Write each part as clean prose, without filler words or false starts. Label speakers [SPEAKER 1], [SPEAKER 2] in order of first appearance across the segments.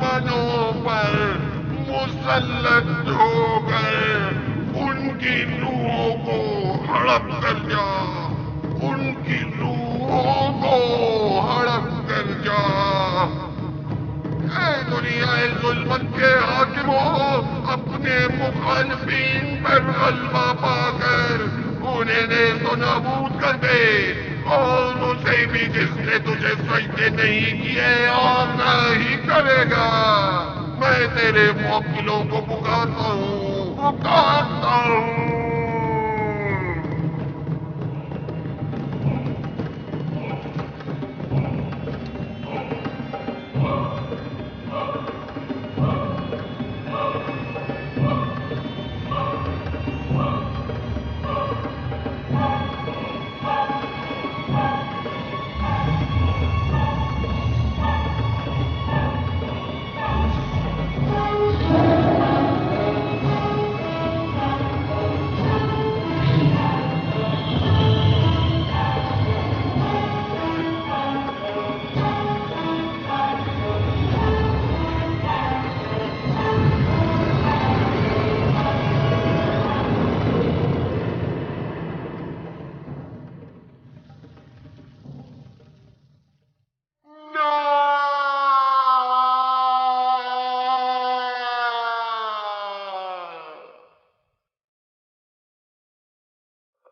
[SPEAKER 1] दुश्मनों पर मुसल्लत हो गए। उनकी रूहों को हड़प कर जा, उनकी रूहों को हड़प कर जा। ऐ दुनिया जुल्मत के हाकिमों, अपने मुखालिफीन पर गलबा पाकर उन्हें नेस्तो नाबूद कर दे, और उसे भी जिसने तुझे सजदे नहीं किए और न ही करेगा। मैं तेरे मुवक्किलों को पुकारता हूँ, पुकारता हूँ।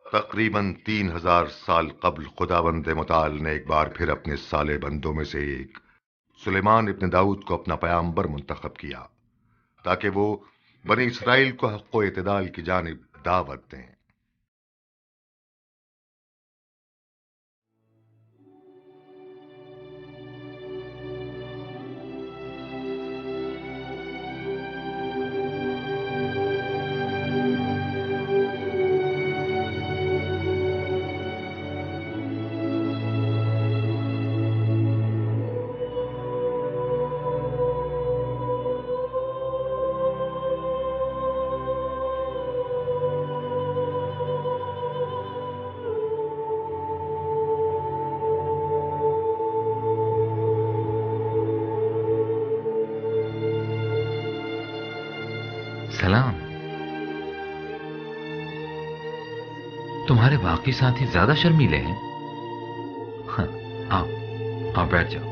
[SPEAKER 2] तकरीबन 3000 साल कबल खुदावंद मुताल ने एक बार फिर अपने साले बंदों में से एक सुलेमान इब्न दाऊद को अपना पैगंबर मुंतखब किया, ताकि वो बनी इसराइल को हक़ व इत्दाल की जानिब दावत दें।
[SPEAKER 3] सलाम। तुम्हारे बाकी साथी ज्यादा शर्मीले हैं। हाँ, आओ आओ बैठ जाओ।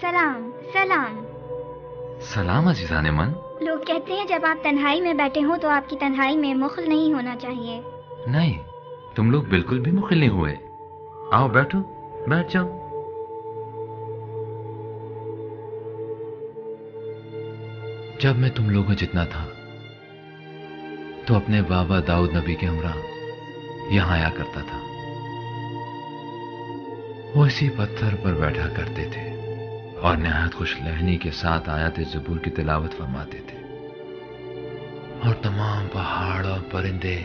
[SPEAKER 4] सलाम सलाम।
[SPEAKER 3] सलाम अजीजान मन।
[SPEAKER 4] लोग कहते हैं जब आप तन्हाई में बैठे हो तो आपकी तन्हाई में मुखल नहीं होना चाहिए।
[SPEAKER 3] नहीं, तुम लोग बिल्कुल भी मुखिल नहीं हुए। आओ बैठो, बैठ जाओ। जब मैं तुम लोगों जितना था तो अपने बाबा दाऊद नबी के हमरा यहां आया करता था। वो इसी पत्थर पर बैठा करते थे और नहायत खुश लहनी के साथ आयत ज़बूर की तिलावत फरमाते थे, और तमाम पहाड़ और परिंदे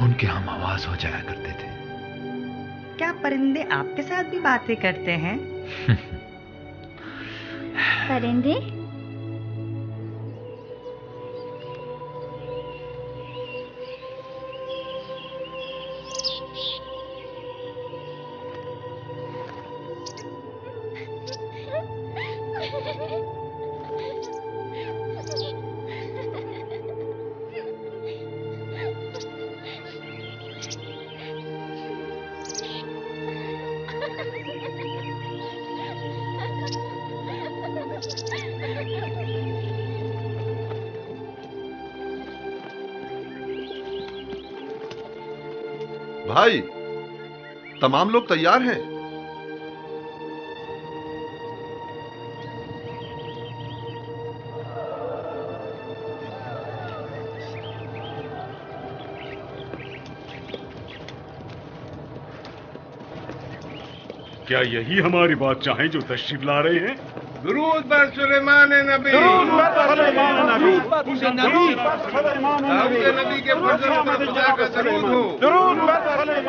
[SPEAKER 3] उनके हम आवाज हो जाया करते थे।
[SPEAKER 5] क्या परिंदे आपके साथ भी बातें करते हैं?
[SPEAKER 4] परिंदे?
[SPEAKER 6] भाई, तमाम लोग तैयार हैं?
[SPEAKER 7] क्या यही हमारी बात चाहें जो तशरीफ ला रहे हैं?
[SPEAKER 1] दुरूद बर सुलेमान नबी,
[SPEAKER 7] दुरूद बर सुलेमान नबी,
[SPEAKER 1] दाऊद नबी के फजल पर खुदा का दरूद हो।
[SPEAKER 7] दुरूद बर सुलेमान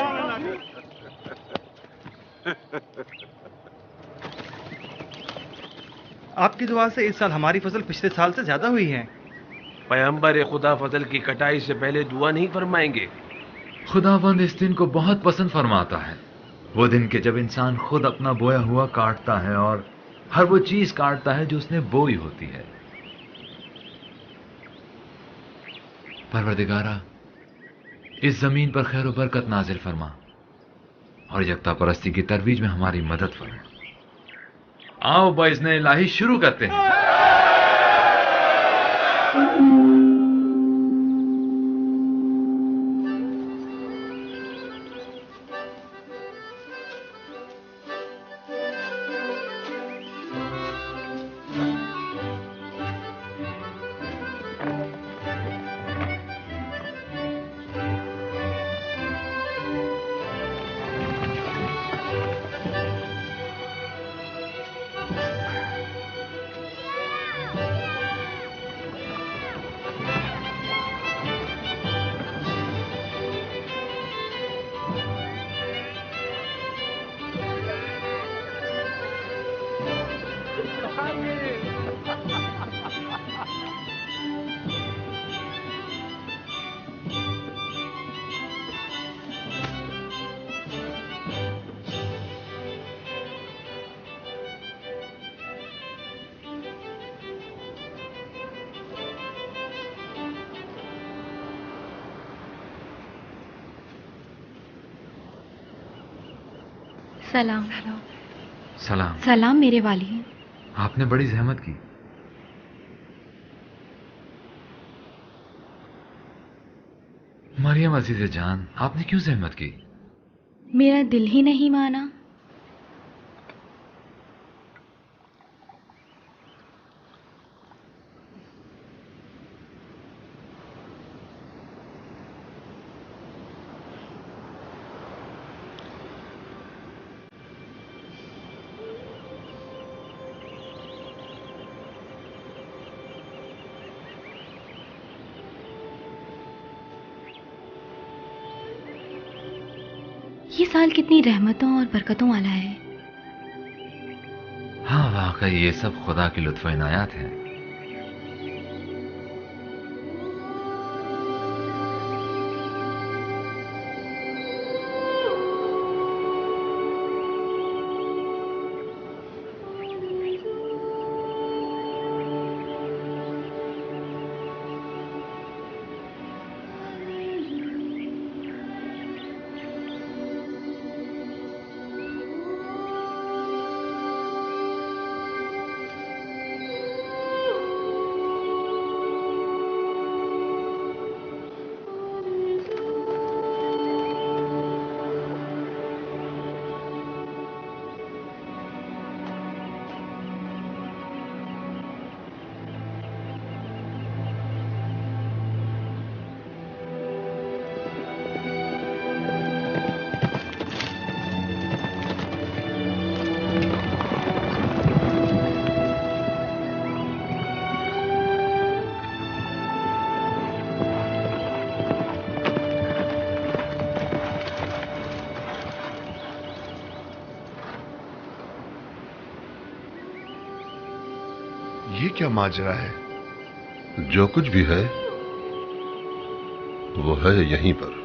[SPEAKER 8] आपकी दुआ से इस साल हमारी फसल पिछले साल से ज्यादा हुई है।
[SPEAKER 9] पैगंबर खुदा फसल की कटाई से पहले दुआ नहीं फरमाएंगे?
[SPEAKER 3] खुदावंद इस दिन को बहुत पसंद फरमाता है, वो दिन के जब इंसान खुद अपना बोया हुआ काटता है और हर वो चीज काटता है जो उसने बोई होती है। परवरदिगारा, इस जमीन पर खैर बरकत नाजिल फरमा और यकता परस्ती की तरवीज में हमारी मदद फरमा। आओ बाइज़्ने इलाही शुरू करते हैं।
[SPEAKER 10] सलाम।
[SPEAKER 3] सलाम।
[SPEAKER 10] सलाम मेरे वाली।
[SPEAKER 3] आपने बड़ी जहमत की। मरियम अजीज़े जान, आपने क्यों जहमत की?
[SPEAKER 10] मेरा दिल ही नहीं माना। ये साल कितनी रहमतों और बरकतों वाला है।
[SPEAKER 3] हाँ, वाकई ये सब खुदा की लुत्फ इनायात है।
[SPEAKER 2] ये क्या माजरा है?
[SPEAKER 6] जो कुछ भी है वो है यहीं पर।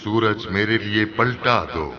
[SPEAKER 2] सूरज मेरे लिए पलटा दो।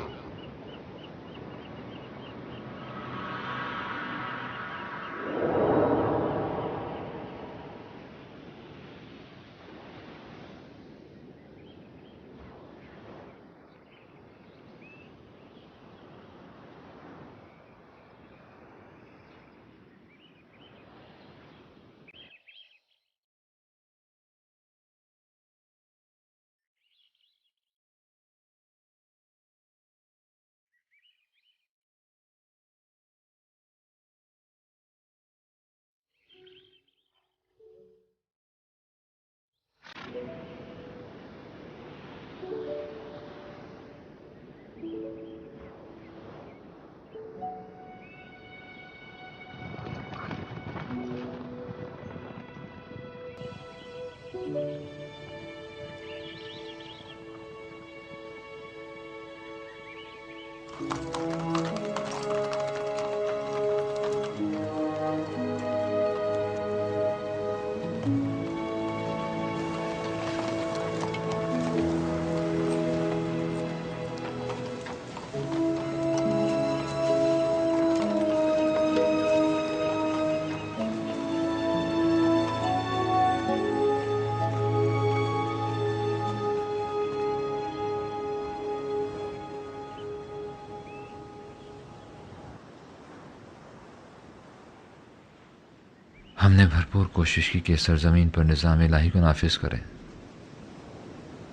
[SPEAKER 3] हमने भरपूर कोशिश की कि इस सरजमीन पर निज़ाम इलाही को नाफिज करें,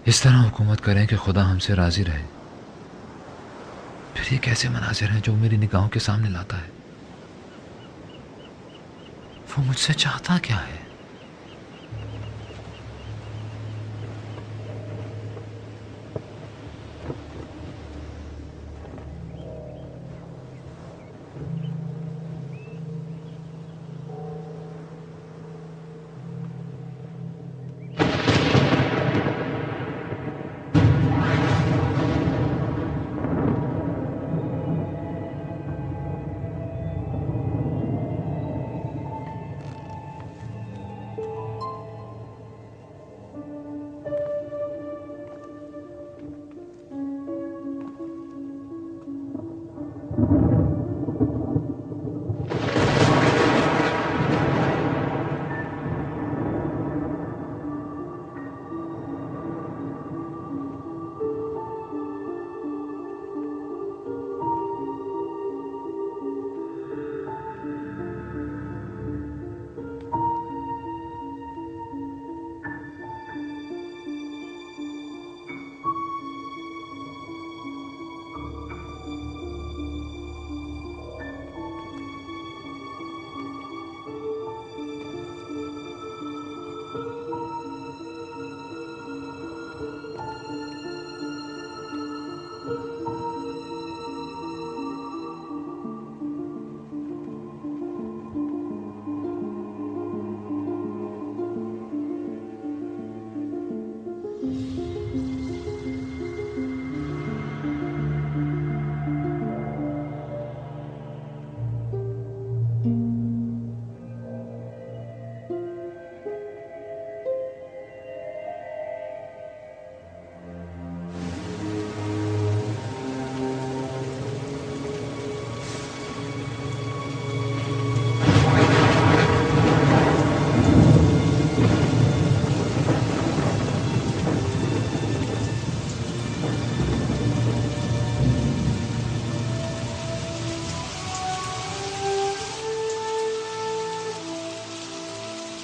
[SPEAKER 3] इस तरह हुकूमत करें कि खुदा हमसे राजी रहे। फिर ये कैसे मनाजिर हैं जो मेरी निगाहों के सामने लाता है? वो मुझसे चाहता क्या है?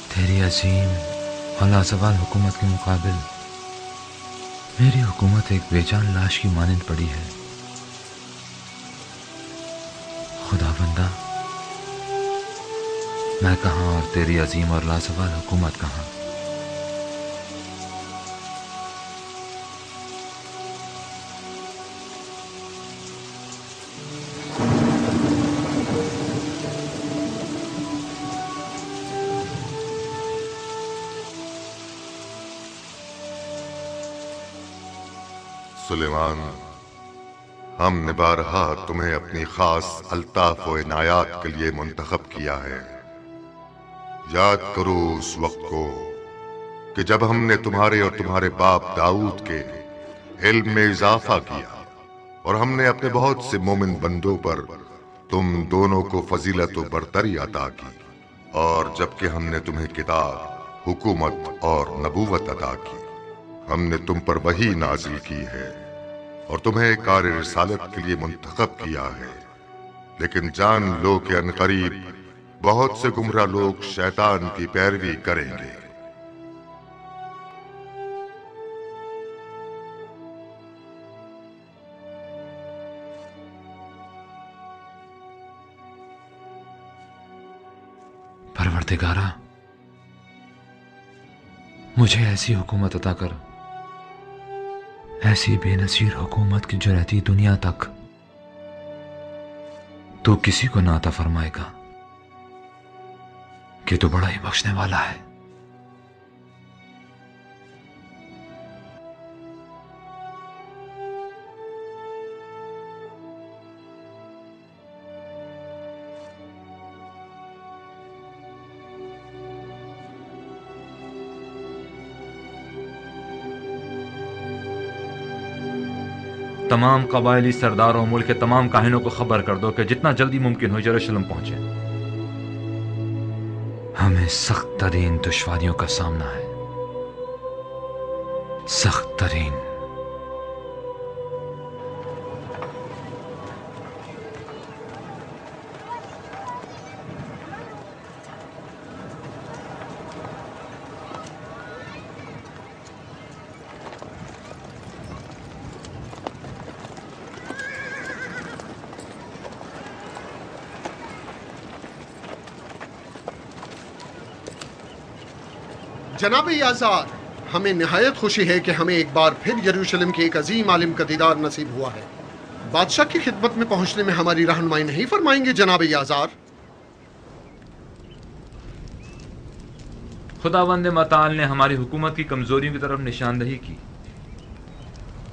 [SPEAKER 3] तेरी अजीम और लाजवाल हुकूमत के मुकाबिल मेरी हुकूमत एक बेजान लाश की मानंद पड़ी है। खुदा बंदा, मैं कहाँ और तेरी अजीम और लाजवाल हुकूमत कहाँ?
[SPEAKER 2] सुलेमान, हमने बारहा तुम्हें अपनी खास अल्ताफ व इनायात के लिए मुंतखब किया है। याद करो उस वक्त को कि जब हमने तुम्हारे और तुम्हारे बाप दाऊद के इल्म में इजाफा किया और हमने अपने बहुत से मोमिन बंदों पर तुम दोनों को फजीलत व बरतरी अता की, और जबकि हमने तुम्हें किताब, हुकूमत और नबूवत अता की, हमने तुम पर वही नाजिल की है और तुम्हें कार रिसालत के लिए मुंतखब किया है। लेकिन जान लो कि अनकरीब बहुत से गुमराह लोग शैतान की पैरवी करेंगे।
[SPEAKER 3] परवरदिगारा, मुझे ऐसी हुकूमत अता कर, ऐसी बेनसीर हुकूमत की जो रहती दुनिया तक तो किसी को ना अता फरमाएगा कि तू बड़ा ही बख्शने वाला है। तमाम कबायली सरदारों मुल्क के तमाम काहिनों को खबर कर दो कि जितना जल्दी मुमकिन हो यरूशलेम पहुंचे। हमें सख्त तरीन दुश्वारियों का सामना है, सख्त तरीन।
[SPEAKER 11] जनाब याज़ार, हमें निहायत खुशी है कि हमें एक बार फिर यरूशलेम के एक अजीम आलिम का दीदार नसीब हुआ है। बादशाह की खिदमत में पहुंचने में हमारी रहनुमाई नहीं फरमाएंगे जनाब याज़ार?
[SPEAKER 3] खुदावंद मताल ने हमारी हुकूमत की कमजोरियों की तरफ निशानदही की,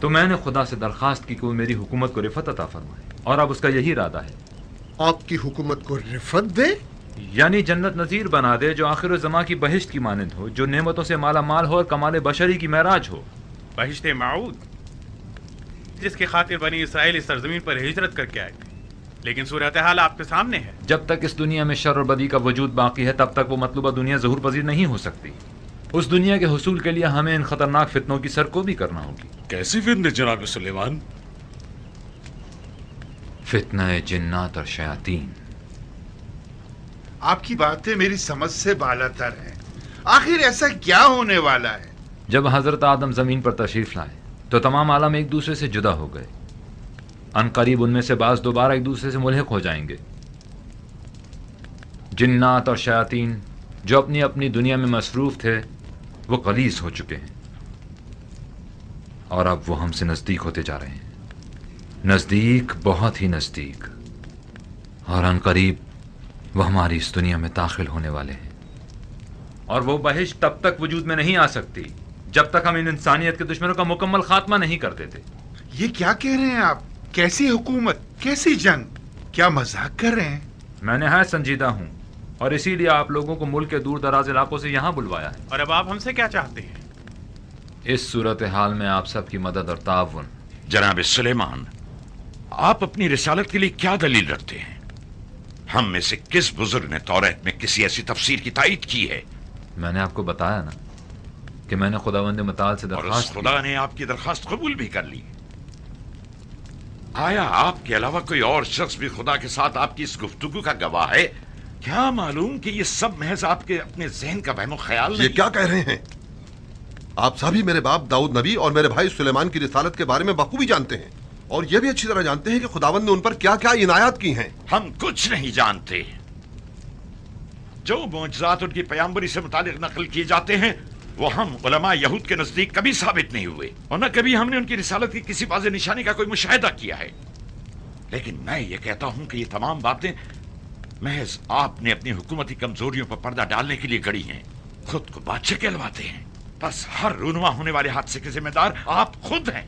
[SPEAKER 3] तो मैंने खुदा से दरखास्त की कि वो मेरी हुकूमत को रिफत अता फरमाए, और अब उसका यही इरादा है।
[SPEAKER 11] आपकी हुकूमत को रिफत दे?
[SPEAKER 3] यानी जन्नत नजीर बना दे जो आखिर ज़मा की बहिश्त की मानंद हो, जो नेमतों से माला माल हो और कमाल बशरी की महराज हो।
[SPEAKER 12] बहिश्त माऊद, जिसकी खातिर बनी इसराइल इस सरजमीन पर हिजरत करके आए थे, लेकिन सूरत हाल आपके सामने है।
[SPEAKER 3] जब तक इस दुनिया में शर और बदी का वजूद बाकी है, तब तक वो मतलूबा दुनिया ज़हूर पजीर नहीं हो सकती। उस दुनिया के हुसूल के लिए हमें इन खतरनाक फितनों की सरकोबी करना होगी।
[SPEAKER 7] कैसी फितने जनाब सुलेमान?
[SPEAKER 3] फितना जिन्नात और शयातीन।
[SPEAKER 13] आपकी बातें मेरी समझ से बालातर हैं। आखिर ऐसा क्या होने वाला है?
[SPEAKER 3] जब हजरत आदम जमीन पर तशरीफ लाए तो तमाम आलम एक दूसरे से जुदा हो गए। अनकरीब उनमें से बाज दोबारा एक दूसरे से मुल्हिक हो जाएंगे। जिन्नात और शयातीन जो अपनी अपनी दुनिया में मसरूफ थे, वो कलीस हो चुके हैं और अब वो हमसे नजदीक होते जा रहे हैं, नजदीक, बहुत ही नजदीक। और अनकरीब वो हमारी इस दुनिया में दाखिल होने वाले हैं। और वो बहिश्त तब तक वजूद में नहीं आ सकती जब तक हम इन इंसानियत के दुश्मनों का मुकम्मल खात्मा नहीं कर देते।
[SPEAKER 13] ये क्या कह रहे हैं आप? कैसी हुकूमत, कैसी जंग? क्या मजाक कर रहे हैं?
[SPEAKER 3] मैं निहायत संजीदा हूँ और इसीलिए आप लोगों को मुल्क के दूर दराज इलाकों से यहाँ बुलवाया है।
[SPEAKER 12] और अब आप हमसे क्या चाहते हैं?
[SPEAKER 3] इस सूरत हाल में आप सबकी मदद और ताउन।
[SPEAKER 14] जनाब सुलेमान, आप अपनी रिसालत के लिए क्या दलील रखते हैं? हम में से किस बुजुर्ग ने तौरात में किसी ऐसी तफसीर की तायीद की है?
[SPEAKER 3] मैंने आपको बताया ना कि मैंने खुदावंद मताल से दरखास्त की।
[SPEAKER 14] खुदा ने आपकी दरखास्त कबूल भी कर ली। आया आपके अलावा कोई और शख्स भी खुदा के साथ आपकी इस गुफ्तगू का गवाह है? क्या मालूम कि ये सब महज आपके अपने जहन का वहमो ख्याल नहीं?
[SPEAKER 6] ये क्या कह रहे हैं? आप सभी मेरे बाप दाऊद नबी और मेरे भाई सुलेमान की रिसालत के बारे में बखूबी जानते हैं, और यह भी अच्छी तरह जानते हैं कि खुदावंद ने उन पर क्या क्या इनायत की हैं।
[SPEAKER 14] हम कुछ नहीं जानते। जो मोजज़ात उनकी पैगंबरी से मुतालिक नकल किए जाते हैं, वो हम उलमा यहूद के नजदीक कभी साबित नहीं हुए, और न कभी हमने उनकी रिसालत की किसी वाज़ेह निशानी का कोई मुशाहिदा किया है। लेकिन मैं ये कहता हूं कि ये तमाम बातें महज आपने अपनी हुकूमती कमजोरियों पर पर्दा डालने के लिए गढ़ी हैं। खुद को बादशाह कहलवाते हैं। बस हर रूनुमा होने वाले हादसे के जिम्मेदार आप खुद हैं।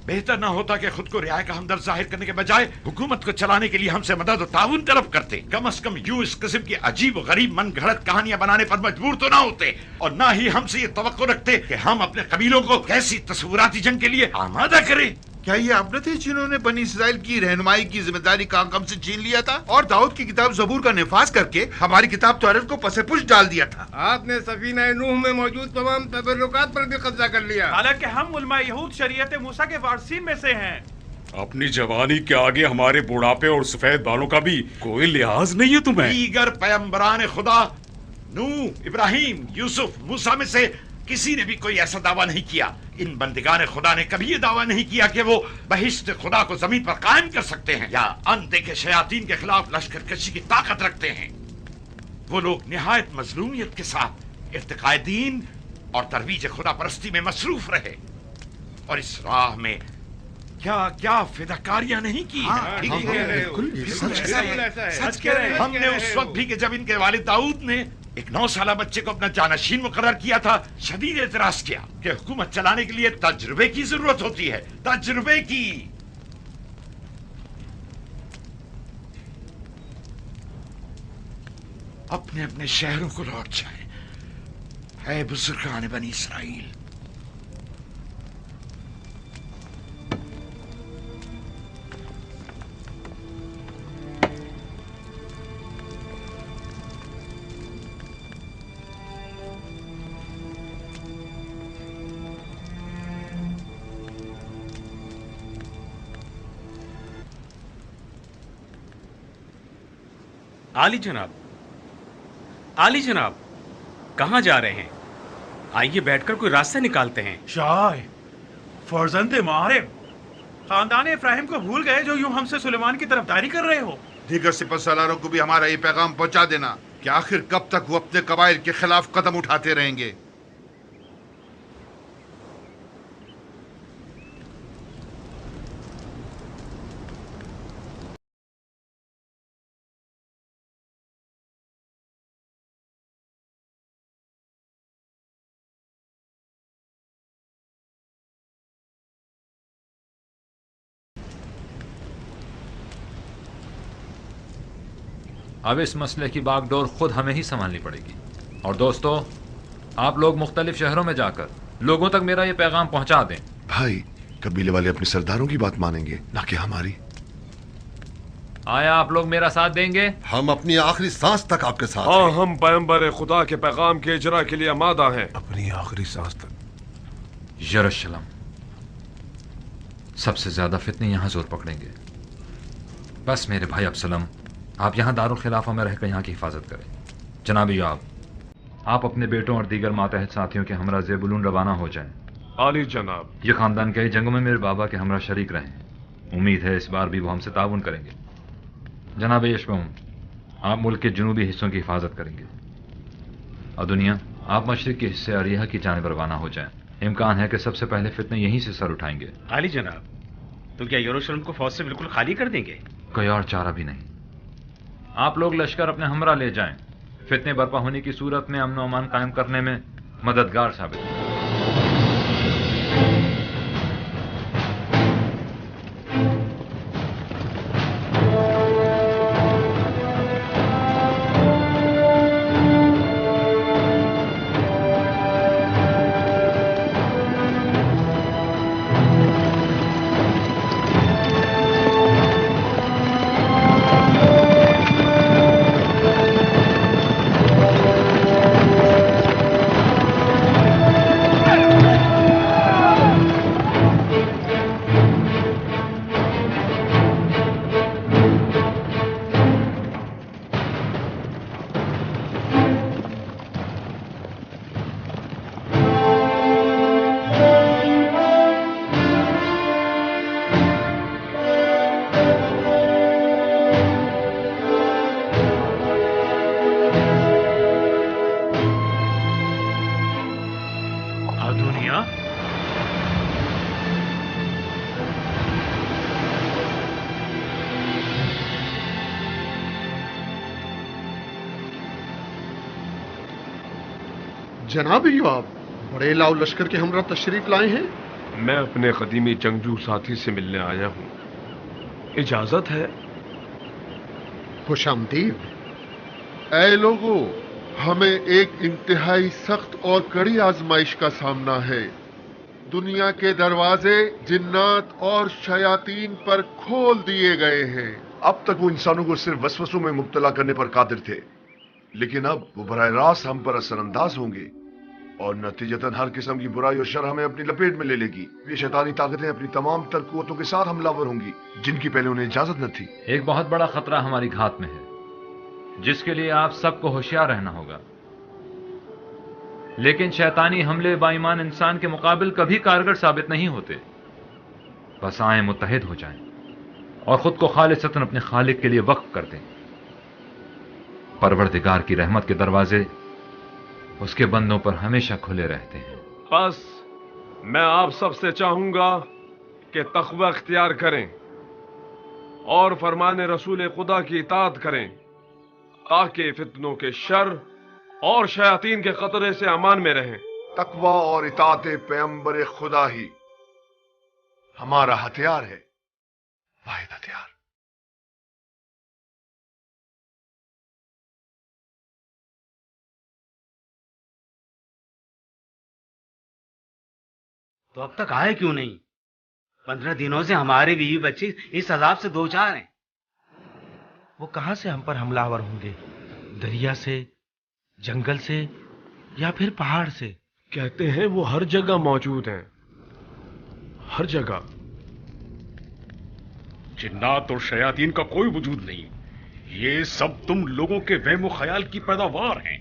[SPEAKER 14] बेहतर ना होता कि खुद को रियाया का हमदर्द जाहिर करने के बजाय हुकूमत को चलाने के लिए हमसे मदद और ताउन तलब करते। कम से कम यूं इस किस्म की अजीब और गरीब मन घड़त कहानियां बनाने पर मजबूर तो ना होते, और ना ही हमसे ये तवक्को रखते कि हम अपने कबीलों को कैसी तस्वुराती जंग के लिए आमादा करें।
[SPEAKER 13] क्या ये आप न थे जिन्होंने बनी इसराइल की रहनुमाई की जिम्मेदारी काम से छीन लिया था और दाऊद की किताब ज़बूर का निफाज करके हमारी किताब तौरात को पसेपुश डाल दिया था?
[SPEAKER 15] आपने सफीना नूह में मौजूद तमाम तबर्रुकात पर भी कब्जा कर लिया।
[SPEAKER 12] हालांकि हम उलमा यहूद शरीयत मूसा के वारसीन में से हैं।
[SPEAKER 7] अपनी जवानी के आगे हमारे बुढ़ापे और सफेद बालों का भी कोई लिहाज नहीं है तुम्हें।
[SPEAKER 14] दीगर पैगंबरान खुदा नूह, इब्राहिम, यूसुफ, मूसा में से किसी ने भी कोई ऐसा दावा नहीं किया। इन बंदिगान खुदा ने कभी ये दावा नहीं किया कि वो बहिश्त खुदा को जमीन पर कायम कर सकते हैं या अनदेखे शयातीन के खिलाफ लश्कर कशी की ताकत रखते हैं। वो लोग निहायत मजलूमियत के साथ इर्तिकाए दीन और तरवीज खुदा परस्ती में मसरूफ रहे, और इस राह में क्या क्या फिदाकारियां नहीं की।
[SPEAKER 15] सच कह रहे हैं।
[SPEAKER 14] हमने उस वक्त भी कि जब इनके वालिद दाऊद ने एक 9 साला बच्चे को अपना जानशीन मुकर्रर किया था, शदीद एतराज किया कि हुकूमत चलाने के लिए तजुर्बे की जरूरत होती है, तजुर्बे की। अपने अपने शहरों को लौट जाए, है बुजुर्गान बनी इसराइल।
[SPEAKER 12] आली जनाब, आली जनाब, कहाँ जा रहे हैं? आइए बैठकर कोई रास्ता निकालते हैं।
[SPEAKER 16] शाह फर्जंदे मारिब, खानदान इब्राहिम को भूल गए जो यूं हमसे सुलेमान की तरफदारी कर रहे हो।
[SPEAKER 13] दीगर सिपहसालारों को भी हमारा ये पैगाम पहुंचा देना कि आखिर कब तक वो अपने कबाइल के खिलाफ कदम उठाते रहेंगे।
[SPEAKER 3] अब इस मसले की बागडोर खुद हमें ही संभालनी पड़ेगी। और दोस्तों, आप लोग मुख्तलिफ शहरों में जाकर लोगों तक मेरा ये पैगाम पहुंचा दें।
[SPEAKER 6] भाई, कबीले वाले अपने सरदारों की बात मानेंगे, ना कि हमारी।
[SPEAKER 3] आया आप लोग मेरा साथ देंगे?
[SPEAKER 6] हम अपनी आखिरी सांस तक आपके साथ
[SPEAKER 17] हाँ, हम पैगंबर खुदा के पैगाम के इजरा के लिए आमादा हैं।
[SPEAKER 6] अपनी आखिरी सांस तक।
[SPEAKER 3] यरूशलेम, सबसे ज्यादा फितने यहां जोर पकड़ेंगे। बस मेरे भाई अब्सलम, आप यहाँ दारुल खिलाफा में रहकर यहाँ की हिफाजत करें। जनाब योआब, आप अपने बेटों और दीगर मातहत साथियों के हमरा ज़ेबुलून रवाना हो जाएं।
[SPEAKER 17] आली जनाब।
[SPEAKER 3] ये खानदान कई जंगों में मेरे बाबा के हमरा शरीक रहे हैं। उम्मीद है इस बार भी वो हमसे ताउन करेंगे। जनाब यशबम, आप मुल्क के जुनूबी हिस्सों की हिफाजत करेंगे। और दुनिया, आप मशरिक के हिस्से अरिया की जानिब रवाना हो जाएं। इम्कान है कि सबसे पहले फितने यहीं से सर उठाएंगे।
[SPEAKER 12] आली जनाब, तो क्या यरूशलेम को फौज से बिल्कुल खाली कर देंगे?
[SPEAKER 3] कोई और चारा भी नहीं। आप लोग लश्कर अपने हमरा ले जाएं। फितने बर्पा होने की सूरत में अमन अमान कायम करने में मददगार साबित हों।
[SPEAKER 11] जनाब योआब, बड़े लाव लश्कर के हमरा तशरीफ लाए हैं।
[SPEAKER 17] मैं अपने कदीमी जंगजू साथी से मिलने आया हूं, इजाजत है?
[SPEAKER 11] खुशामदीद।
[SPEAKER 18] ऐ लोगों, हमें एक इंतहाई सख्त और कड़ी आजमाइश का सामना है। दुनिया के दरवाजे जिन्नात और शयातीन पर खोल दिए गए हैं।
[SPEAKER 2] अब तक वो इंसानों को सिर्फ वसवसों में मुब्तला करने पर कादिर थे, लेकिन अब वो बराह रास्त हम पर असरअंदाज होंगे और नतीजतन हर किस्म की बुराई और शर हमें अपनी लपेट में ले लेगी। ये शैतानी ताकतें अपनी तमाम तर कुव्वतों के साथ हमलावर होंगी, जिनकी पहले उन्हें इजाजत न थी।
[SPEAKER 3] एक बहुत बड़ा खतरा हमारी घात में है, जिसके लिए आप सबको होशियार रहना होगा। लेकिन शैतानी हमले बाईमान इंसान के मुकाबिल कभी कारगर साबित नहीं होते। बस आए मुत्तहिद हो जाएं और खुद को खालिसतन अपने खालिक के लिए वक्फ कर दें। परवरदिगार की रहमत के दरवाजे उसके बंदों पर हमेशा खुले रहते हैं।
[SPEAKER 17] बस मैं आप सबसे चाहूंगा कि तक़वा इख्तियार करें और फरमान रसूल खुदा की इताअत करें, ताकि फितनों के शर और शयातीन के खतरे से अमान में रहें।
[SPEAKER 2] तकवा और इताअत पैगंबर खुदा ही हमारा हथियार है, वाहिद हथियार।
[SPEAKER 19] तो अब तक आए क्यों नहीं? 15 दिनों से हमारे बीवी बच्चे इस अजाब से दो चार हैं।
[SPEAKER 9] वो कहां से हम पर हमलावर होंगे? दरिया से, जंगल से या फिर पहाड़ से?
[SPEAKER 17] कहते हैं वो हर जगह मौजूद हैं, हर जगह।
[SPEAKER 7] जिन्नात और शयातीन का कोई वजूद नहीं, ये सब तुम लोगों के वहम ख्याल की पैदावार हैं,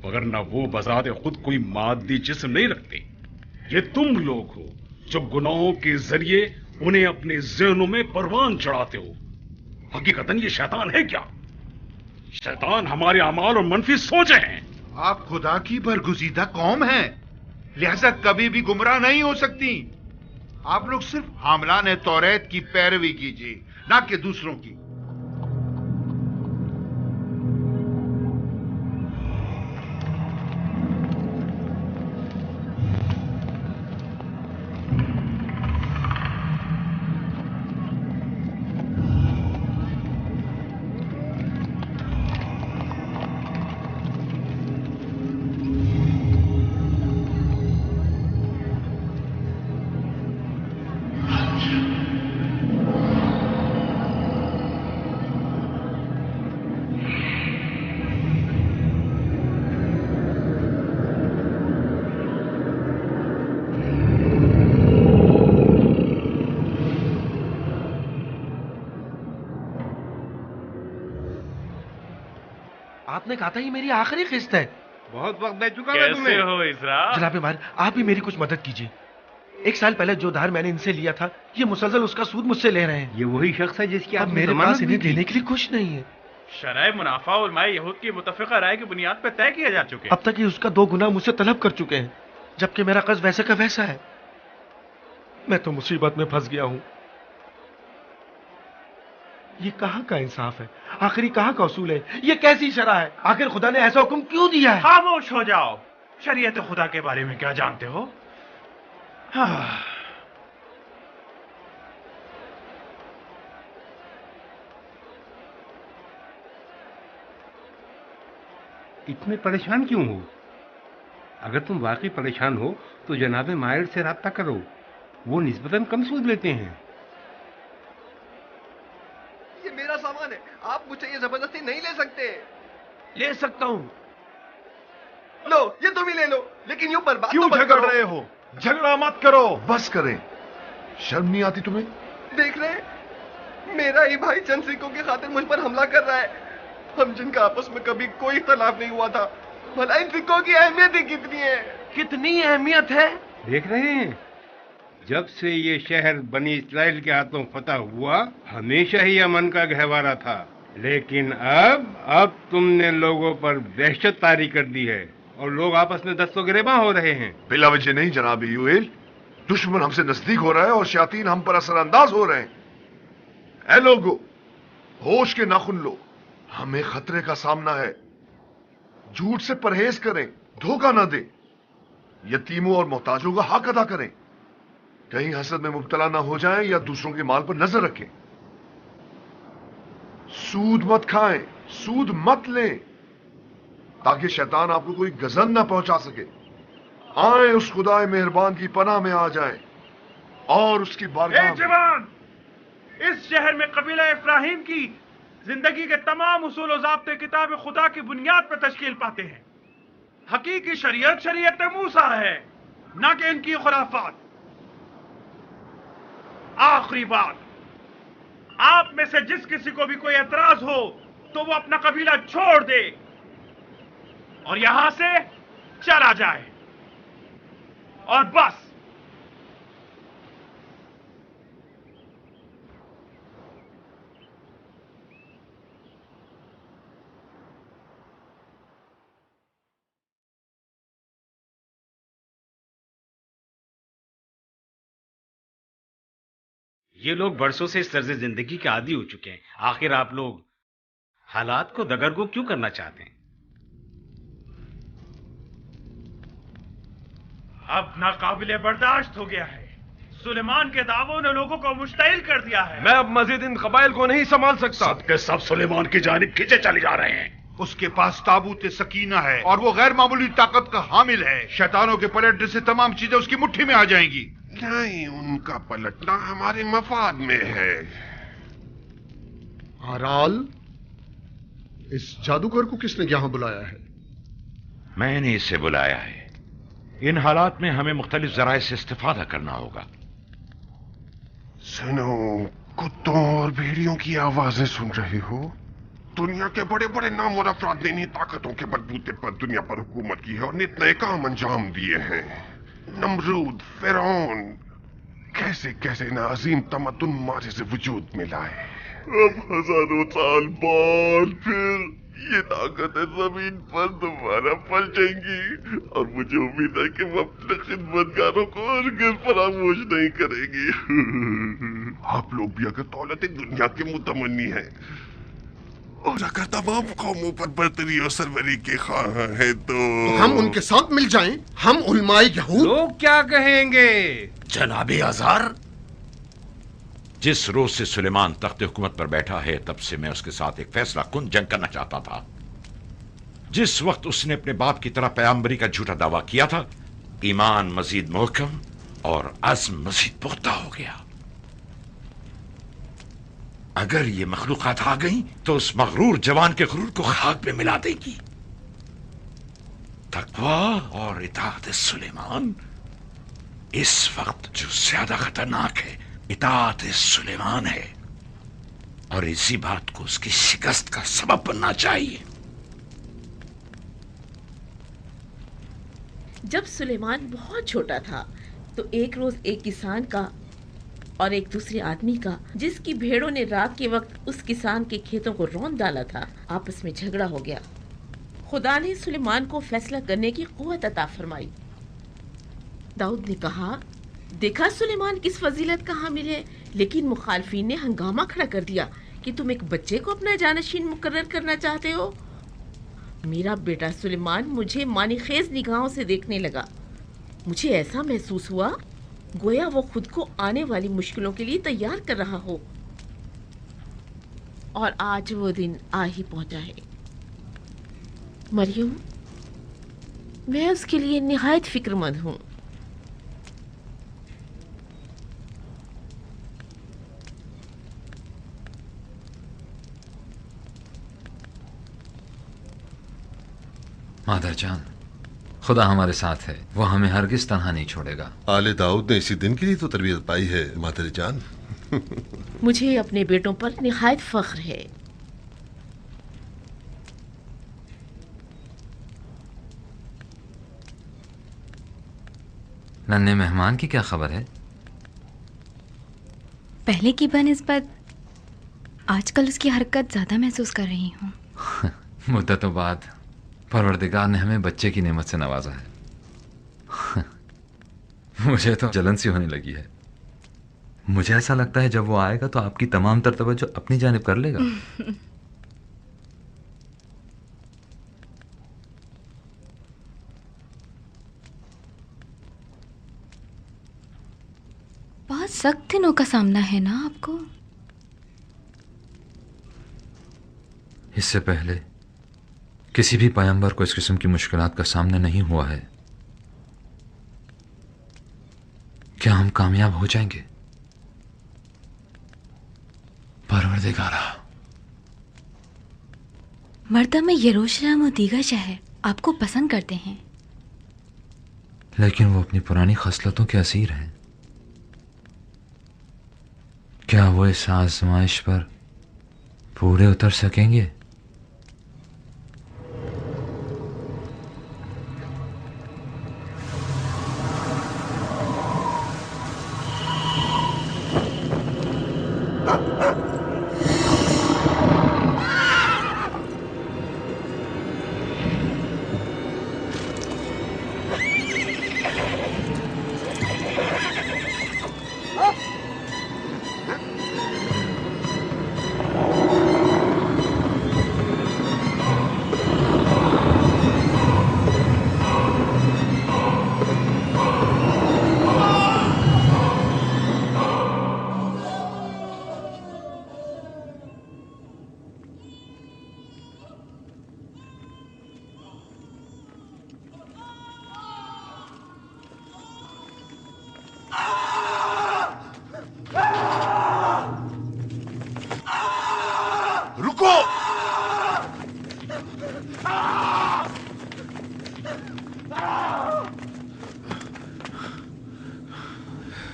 [SPEAKER 7] वगरना वो बजाते खुद कोई मादी जिस्म नहीं रखते। ये तुम लोग हो जो गुनाहों के जरिए उन्हें अपने ज़हनों में परवान चढ़ाते हो। हकीकतन ये शैतान है क्या? शैतान हमारे अमाल और मनफी सोचे हैं।
[SPEAKER 13] आप खुदा की बरगुज़ीदा कौम हैं, लिहाजा कभी भी गुमराह नहीं हो सकती। आप लोग सिर्फ हामलान तौरेत की पैरवी कीजिए, ना कि दूसरों की।
[SPEAKER 9] आपने कहा था ये मेरी आखिरी किस्त है।
[SPEAKER 15] बहुत वक्त दे चुका मैं तुम्हें।
[SPEAKER 12] कैसे हो इसरा?
[SPEAKER 9] जनाब मार, आप भी मेरी कुछ मदद कीजिए। 1 साल पहले जो धार मैंने इनसे लिया था, ये मुसलसल उसका सूद मुझसे ले रहे हैं।
[SPEAKER 15] ये वही शख्स है जिसकी
[SPEAKER 9] अब मेरे पास इन्हें देने के लिए कुछ नहीं है।
[SPEAKER 12] शरह मुनाफा उलमा यहूद की मुतफ़िक़ा राय की बुनियाद पर तय किए जा चुके हैं।
[SPEAKER 9] अब तक ये उसका 2 गुना मुझसे तलब कर चुके हैं, जबकि मेरा कर्ज वैसे का वैसा है। मैं तो मुसीबत में फंस गया हूं। ये कहां का इंसाफ है? आखिरी कहां का उसूल है? ये कैसी शरअ है? आखिर खुदा ने ऐसा हुक्म क्यों दिया है?
[SPEAKER 12] खामोश हो जाओ। शरीयत खुदा के बारे में क्या जानते हो? हाँ।
[SPEAKER 15] इतने परेशान क्यों हो? अगर तुम वाकई परेशान हो तो जनाब मायर से राब्ता करो, वो निस्बतन कम सूद लेते हैं।
[SPEAKER 20] ये मेरा सामान है, आप मुझे ये जबरदस्ती नहीं ले सकते।
[SPEAKER 9] ले सकता हूं।
[SPEAKER 20] लो, ये तुम ही ले लो, लेकिन यूं बर्बाद
[SPEAKER 2] क्यों
[SPEAKER 20] तो मत
[SPEAKER 2] झगड़
[SPEAKER 20] करो।
[SPEAKER 2] रहे हो? झगड़ा मत करो, बस करें। शर्म नहीं आती तुम्हें?
[SPEAKER 20] देख रहे, मेरा ही भाई चंद सिक्कों की खातिर मुझ पर हमला कर रहा है। हम जिनका आपस में कभी कोई इख्तलाफ नहीं हुआ था, भला इन सिक्कों की अहमियत ही कितनी है?
[SPEAKER 9] कितनी अहमियत है?
[SPEAKER 15] देख रहे हैं, जब से ये शहर बनी इस्राइल के हाथों फतह हुआ, हमेशा ही अमन का गहवारा था, लेकिन अब तुमने लोगों पर दहशत तारी कर दी है और लोग आपस में दस्तो गिरेबां हो रहे हैं।
[SPEAKER 2] बिला वजह नहीं जनाब यूएल, दुश्मन हमसे नजदीक हो रहा है और शयातीन हम पर असरअंदाज हो रहे हैं। ऐ लोगों, होश के नाखुन लो, हमें खतरे का सामना है। झूठ से परहेज करें, धोखा ना दें, यतीमों और मोहताजों का हक अदा करें।
[SPEAKER 18] कहीं हसद में मुब्तला ना हो जाएं या दूसरों के माल पर नजर रखें। सूद मत खाएं, सूद मत लें, ताकि शैतान आपको कोई गजन ना पहुंचा सके। आए उस खुदाए मेहरबान की पनाह में आ जाएं और उसकी बारगाह।
[SPEAKER 16] जवान, इस शहर में कबीला इब्राहिम की जिंदगी के तमाम उसूल और ज़ाब्ते किताब खुदा की बुनियाद पर तश्कील पाते हैं। हकीकी शरीयत शरीयत मूसा है, ना कि इनकी खुराफात। आखिरी बात, आप में से जिस किसी को भी कोई एतराज हो तो वो अपना कबीला छोड़ दे और यहां से चला जाए, और बस।
[SPEAKER 19] ये लोग बरसों से इस तर्ज जिंदगी के आदी हो चुके हैं। आखिर आप लोग हालात को दगरगो क्यों करना चाहते हैं?
[SPEAKER 16] अब नाकाबिले बर्दाश्त हो गया है। सुलेमान के दावों ने लोगों को मुश्तइल कर दिया है।
[SPEAKER 17] मैं अब मजीद इन कबाइल को नहीं संभाल सकता।
[SPEAKER 14] सबके सब सुलेमान की जानिब खींचे चले जा रहे हैं।
[SPEAKER 13] उसके पास ताबूत सकीना है और वो गैर मामूली ताकत का हामिल है। शैतानों के पलटने से तमाम चीजें उसकी मुट्ठी में आ जाएंगी।
[SPEAKER 1] नहीं, उनका पलटना हमारे मफाद में है।
[SPEAKER 11] आराल, इस जादूगर को किसने यहां बुलाया है?
[SPEAKER 14] मैंने इसे बुलाया है। इन हालात में हमें मुख्तलिफ जराए से इस्तेफादा करना होगा।
[SPEAKER 1] सुनो, कुत्तों और भेड़ियों की आवाजें सुन रहे हो? दुनिया के बड़े बड़े नाम और अफराद ने इन्हीं ताकतों के बलबूते पर दुनिया पर हुकूमत की है और नित नए काम अंजाम दिए हैं। नमरूद, फिरौन, कैसे कैसे न अजीम तमद्दुन मारे से वजूद मिला है।
[SPEAKER 18] अब हजारों साल बाद फिर ये ताकतें जमीन पर दोबारा पलटेंगी और मुझे उम्मीद है कि वो अपने खिदमतगारों को हरगिज़ फरामोश नहीं करेंगी।
[SPEAKER 1] आप लोग भी अगर दौलत दुनिया के मुतमन्नी हैं और अगर तमाम कौमों पर बर्तरी और सरवरी के ख्वाह हैं तो
[SPEAKER 11] हम उनके साथ मिल जाएं। हम उलमाए यहूद।
[SPEAKER 15] लोग क्या कहेंगे?
[SPEAKER 14] जनाबे आज़ार, जिस रोज से सुलेमान तख्त हुकूमत पर बैठा है तब से मैं उसके साथ एक फैसला कुन जंग करना चाहता था। जिस वक्त उसने अपने बाप की तरह पैगंबरी का झूठा दावा किया था, ईमान मजीद मुहकम और अज़्म मजीद पुख्ता हो गया। अगर ये मखलूकात आ गई तो उस मगरूर जवान के गुरूर को खाक में मिला देगी। तकवा और इताअत सुलेमान इस वक्त जो ज्यादा खतरनाक है, इताअत सुलेमान है, और इसी बात को उसकी शिकस्त का सबब बनना चाहिए।
[SPEAKER 21] जब सुलेमान बहुत छोटा था तो एक रोज एक किसान का और एक दूसरे आदमी का, जिसकी भेड़ों ने रात के वक्त उस किसान के खेतों को रौंद डाला था, आपस में झगड़ा हो गया। खुदा ने सुलेमान को फैसला करने की कुव्वत अता फरमाई। दाऊद ने कहा, देखा सुलेमान किस फजीलत का हामिल है, लेकिन मुखालफीन ने हंगामा खड़ा कर दिया कि तुम एक बच्चे को अपना जानशीन मुकर्रर करना चाहते हो। मेरा बेटा सुलेमान मुझे मानीखेज निगाहों से देखने लगा। मुझे ऐसा महसूस हुआ गोया वो खुद को आने वाली मुश्किलों के लिए तैयार कर रहा हो, और आज वो दिन आ ही पहुंचा है। मरियम, मैं उसके लिए निहायत फिक्रमंद हूँ।
[SPEAKER 3] मादर जान, खुदा हमारे साथ है, वो हमें हरगिज तन्हा नहीं छोड़ेगा।
[SPEAKER 6] आले दाऊद ने इसी दिन के लिए तो तरबियत पाई है मादर जान।
[SPEAKER 21] मुझे अपने बेटों पर निहायत फख्र है।
[SPEAKER 3] नन्हे मेहमान की क्या खबर है?
[SPEAKER 10] पहले की बनिस्बत आजकल उसकी हरकत ज्यादा महसूस कर रही हूँ।
[SPEAKER 3] मुद्दतों बाद परवरदिगार ने हमें बच्चे की नेमत से नवाजा है। मुझे तो जलन सी होने लगी है। मुझे ऐसा लगता है जब वो आएगा तो आपकी तमाम तर तवज्जो अपनी जानिब कर लेगा।
[SPEAKER 10] सख्त दिनों का सामना है ना आपको?
[SPEAKER 3] इससे पहले किसी भी पैगंबर को इस किस्म की मुश्किलात का सामना नहीं हुआ है। क्या हम कामयाब हो जाएंगे? परवरदिगारा,
[SPEAKER 10] मर्दा में यरूशलेम और दीगर शहर आपको पसंद करते हैं,
[SPEAKER 3] लेकिन वो अपनी पुरानी खसलतों के असीर हैं। क्या वो इस आजमाइश पर पूरे उतर सकेंगे?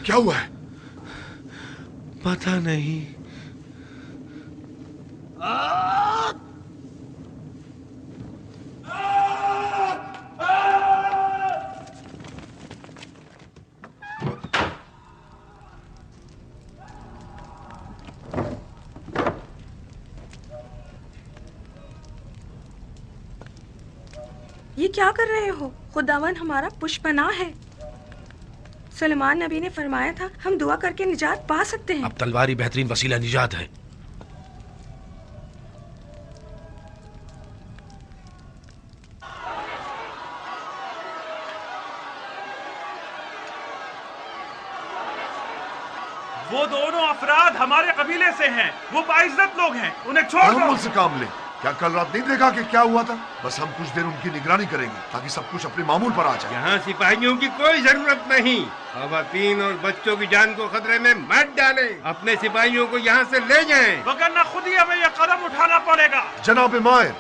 [SPEAKER 6] क्या हुआ है?
[SPEAKER 9] पता नहीं।
[SPEAKER 5] ये क्या कर रहे हो? खुदावन हमारा पुष्पनाह है। सुलेमान नबी ने फरमाया था हम दुआ करके निजात पा सकते हैं।
[SPEAKER 9] अब तलवार ही बेहतरीन वसीला निजात है।
[SPEAKER 16] वो दोनों अफराद हमारे कबीले से हैं। वो बाइज्जत लोग हैं, उन्हें छोड़ दो।
[SPEAKER 6] मुझसे काम ले। क्या कल रात नहीं देखा कि क्या हुआ था? बस हम कुछ देर उनकी निगरानी करेंगे ताकि सब कुछ अपने मामूल पर आ जाए।
[SPEAKER 15] यहाँ सिपाहियों की कोई जरूरत नहीं। खवातीन और बच्चों की जान को खतरे में मत डालें। अपने सिपाहियों को यहाँ से ले जाएं।
[SPEAKER 16] वरना खुद ही हमें यह कदम उठाना पड़ेगा।
[SPEAKER 6] जनाब मायर,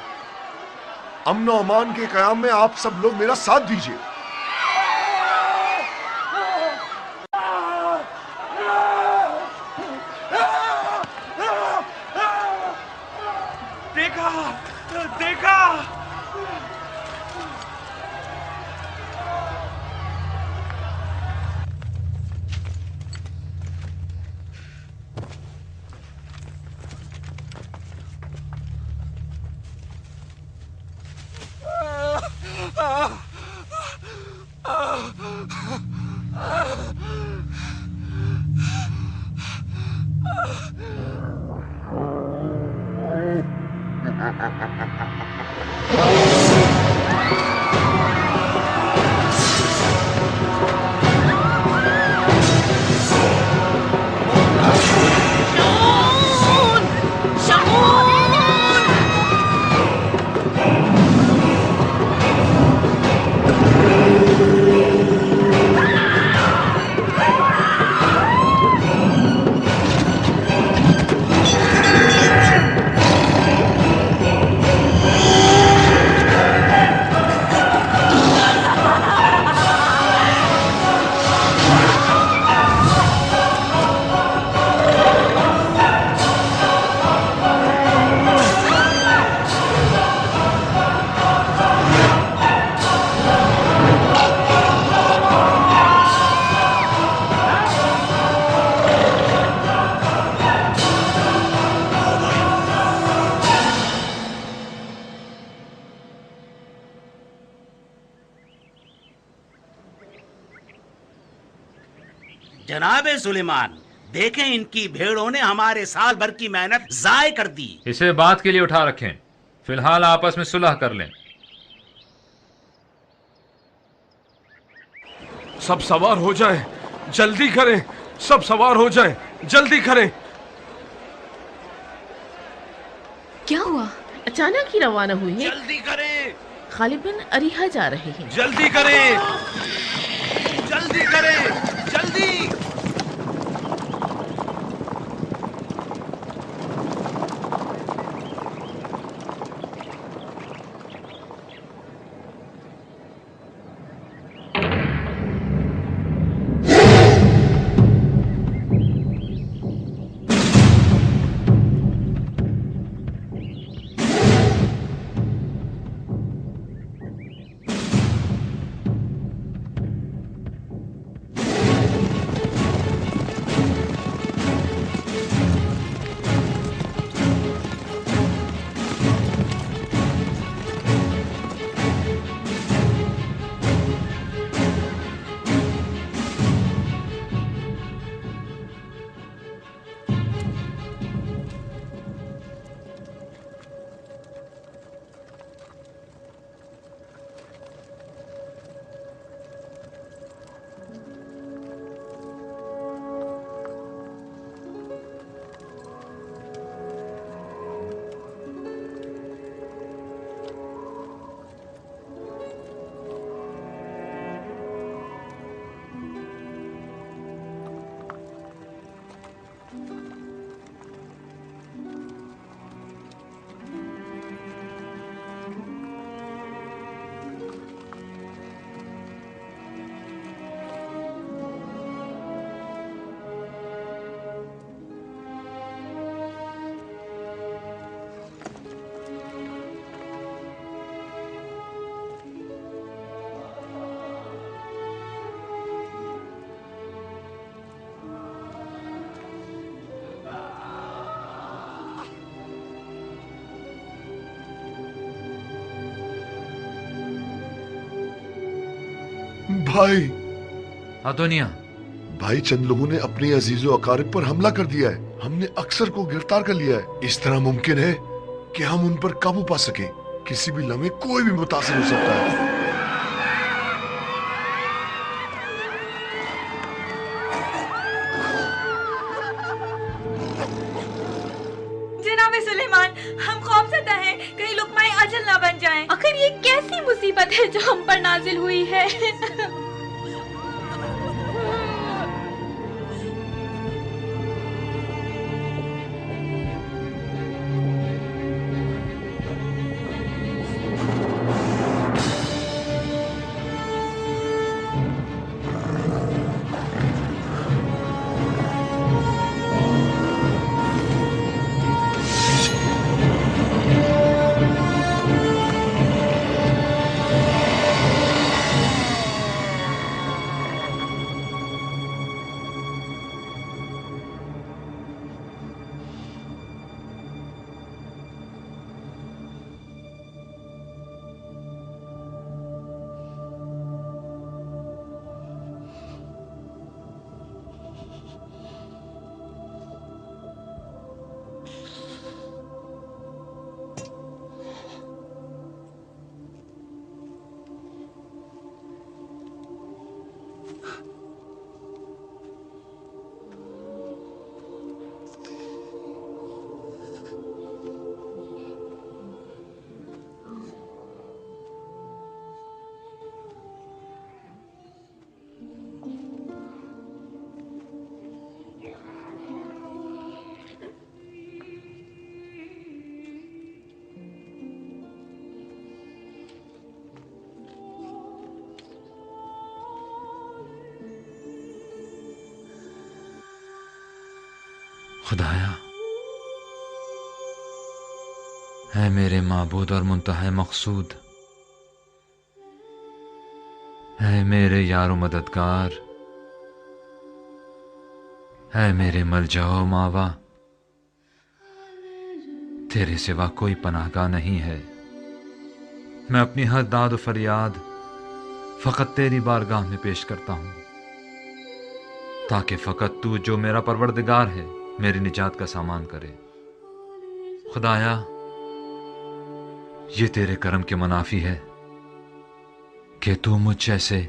[SPEAKER 6] अमन और अमान के कयाम में आप सब लोग मेरा साथ दीजिए।
[SPEAKER 16] देखा
[SPEAKER 22] जनाब सुलेमान, देखें इनकी भेड़ों ने हमारे साल भर की मेहनत जाय कर दी।
[SPEAKER 3] इसे बात के लिए उठा रखें, फिलहाल आपस में सुलह कर लें।
[SPEAKER 17] सब सवार हो जाए, जल्दी करें। सब सवार हो जाएं, जल्दी करें।
[SPEAKER 10] क्या हुआ?
[SPEAKER 21] अचानक ही रवाना हुई है।
[SPEAKER 14] जल्दी करें।
[SPEAKER 21] खालिद बिन अरीहा जा रहे हैं।
[SPEAKER 14] जल्दी करें, जल्दी करें, जल्दी।
[SPEAKER 18] भाई
[SPEAKER 3] अदोनिया,
[SPEAKER 18] भाई चंद लोगों ने अपने अजीजों अकारिब पर हमला कर दिया है। हमने अक्सर को गिरफ्तार कर लिया है। इस तरह मुमकिन है कि हम उन पर काबू पा सके। किसी भी लम्हे कोई भी मुतासिर हो सकता है।
[SPEAKER 5] जनाब सुलेमान, हम खौफजदा हैं, कहीं लुकमाए अजल ना बन जाएं।
[SPEAKER 10] आखिर ये कैसी मुसीबत है जो हम पर नाजिल हुई है?
[SPEAKER 3] खुदाया, है मेरे माबूद और मुंतहा मकसूद, है मेरे यारो मददगार, है मेरे मलजाओ मावा, तेरे सिवा कोई पनाहगाह नहीं है। मैं अपनी हर दाद और फरियाद फकत तेरी बारगाह में पेश करता हूं, ताकि फकत तू जो मेरा परवरदिगार है मेरी निजात का सामान करे। खुदाया, ये तेरे करम के मुनाफी है कि तू मुझ जैसे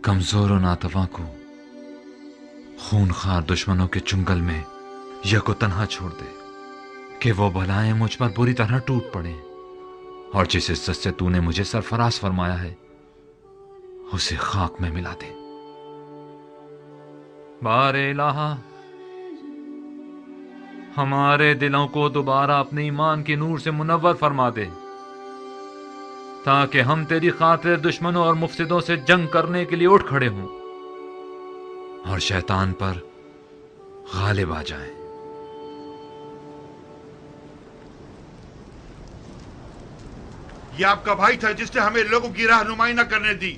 [SPEAKER 3] कमजोर और नातवा को खूनखार दुश्मनों के चुंगल में यह को तन्हा छोड़ दे कि वो बलाएं मुझ पर बुरी तरह टूट पड़े, और जिस इज्जत से तूने मुझे सरफराज फरमाया है उसे खाक में मिला दे। बारे इलाहा, हमारे दिलों को दोबारा अपने ईमान के नूर से मुनव्वर फरमा दे, ताकि हम तेरी खातिर दुश्मनों और मुफसिदों से जंग करने के लिए उठ खड़े हों और शैतान पर गालिब आ जाएं।
[SPEAKER 13] ये आपका भाई था जिसने हमें लोगों की रहनुमाई न करने दी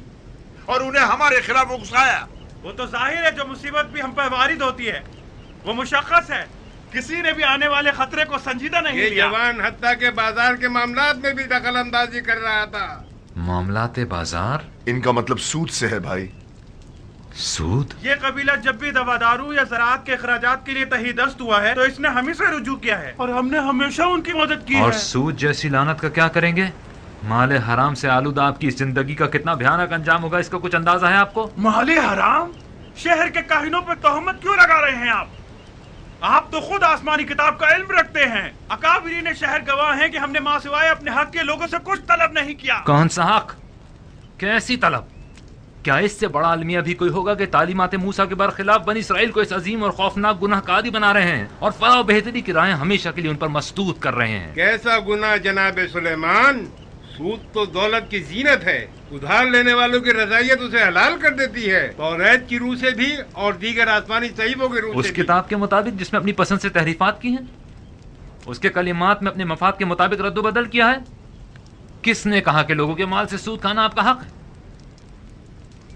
[SPEAKER 13] और उन्हें हमारे खिलाफ उकसाया।
[SPEAKER 16] वो तो जाहिर है जो मुसीबत भी हम पर वारिद होती है वो मुशक्कस है। किसी ने भी आने वाले खतरे को संजीदा नहीं लिया।
[SPEAKER 15] ये जवान हत्ता के बाजार के मामलात में भी दखल अंदाजी कर रहा था।
[SPEAKER 3] मामलाते बाजार?
[SPEAKER 1] इनका मतलब सूद से है भाई।
[SPEAKER 3] सूद?
[SPEAKER 16] ये कबीला जब भी दवादारू या ज़राअत के अखराजात के लिए तहीदस्त हुआ है तो इसने हम ही से रुजू किया है और हमने हमेशा उनकी मदद की
[SPEAKER 3] और
[SPEAKER 16] है।
[SPEAKER 3] सूद जैसी लानत का क्या करेंगे? माले हराम से आलूदा आपकी जिंदगी का कितना भयानक अंजाम होगा, इसका कुछ अंदाजा है आपको?
[SPEAKER 16] माले हराम? शहर के काहिनों पर तोहमत क्यों लगा रहे हैं आप? आप तो खुद आसमानी किताब का इल्म रखते हैं। अकाबिरीन शहर गवाह हैं कि हमने मां सिवाय अपने हक के लोगों से कुछ तलब नहीं किया।
[SPEAKER 3] कौन सा हक? कैसी तलब? क्या इससे बड़ा अलमिया भी कोई होगा कि तालीमात मूसा के बरखिलाफ बनी इसराइल को इस अजीम और खौफनाक गुनाहकारी बना रहे हैं और फलाह बेहतरी की राहें हमेशा के लिए उन पर मस्तूद कर रहे हैं?
[SPEAKER 15] कैसा गुनाह जनाब सुलेमान? सूद तो दौलत की जीनत है। उधार लेने वालों की रजायत उसे हलाल कर देती है, तौरात की रूह से भी और दीगर आसमानी सहीफों की रूह
[SPEAKER 3] उस
[SPEAKER 15] से भी।
[SPEAKER 3] किताब के मुताबिक जिसमें अपनी पसंद से तहरीफात की हैं, उसके कलिमात में अपने मफाद के मुताबिक रद्दोबदल किया है। किसने कहा कि लोगों के माल से सूद खाना आपका हक है?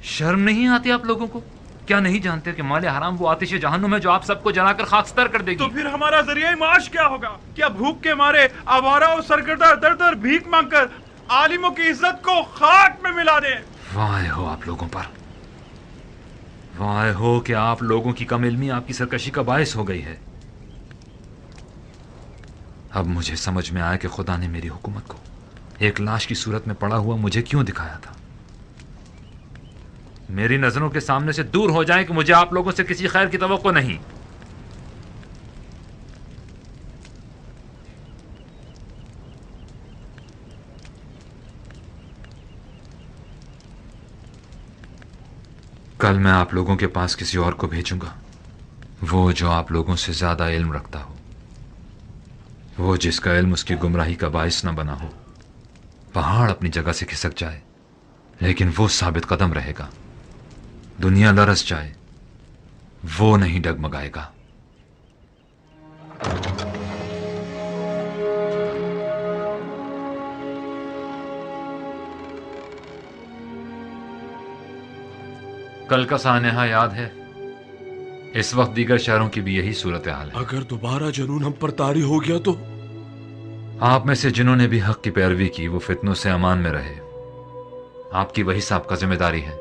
[SPEAKER 3] शर्म नहीं आती आप लोगों को? क्या नहीं जानते कि माले हराम वो आतिश जहन्नुम है जो आप सबको जलाकर खाकस्तर कर देगी?
[SPEAKER 16] तो फिर हमारा जरिया माश क्या होगा? क्या भूख के मारे आवारा और सरगर्दा दर दर भीख मांगकर आलिमों की इज्जत को खाक में मिला दे?
[SPEAKER 3] वाह हो आप लोगों पर, वाह हो कि आप लोगों की कम इल्मी आपकी सरकशी का बायस हो गई है। अब मुझे समझ में आया कि खुदा ने मेरी हुकूमत को एक लाश की सूरत में पड़ा हुआ मुझे क्यों दिखाया था। मेरी नजरों के सामने से दूर हो जाए कि मुझे आप लोगों से किसी खैर की तवक्को नहीं। कल मैं आप लोगों के पास किसी और को भेजूंगा, वो जो आप लोगों से ज्यादा इल्म रखता हो, वो जिसका इल्म उसकी गुमराही का बाइस न बना हो। पहाड़ अपनी जगह से खिसक जाए लेकिन वो साबित कदम रहेगा। दुनिया लरस जाए वो नहीं डगमगाएगा। कल का सानेहा याद है? इस वक्त दीगर शहरों की भी यही सूरत हाल है।
[SPEAKER 4] अगर दोबारा जुनून हम पर तारी हो गया तो?
[SPEAKER 3] आप में से जिन्होंने भी हक की पैरवी की वो फितनों से अमान में रहे। आपकी वही साहब का जिम्मेदारी है।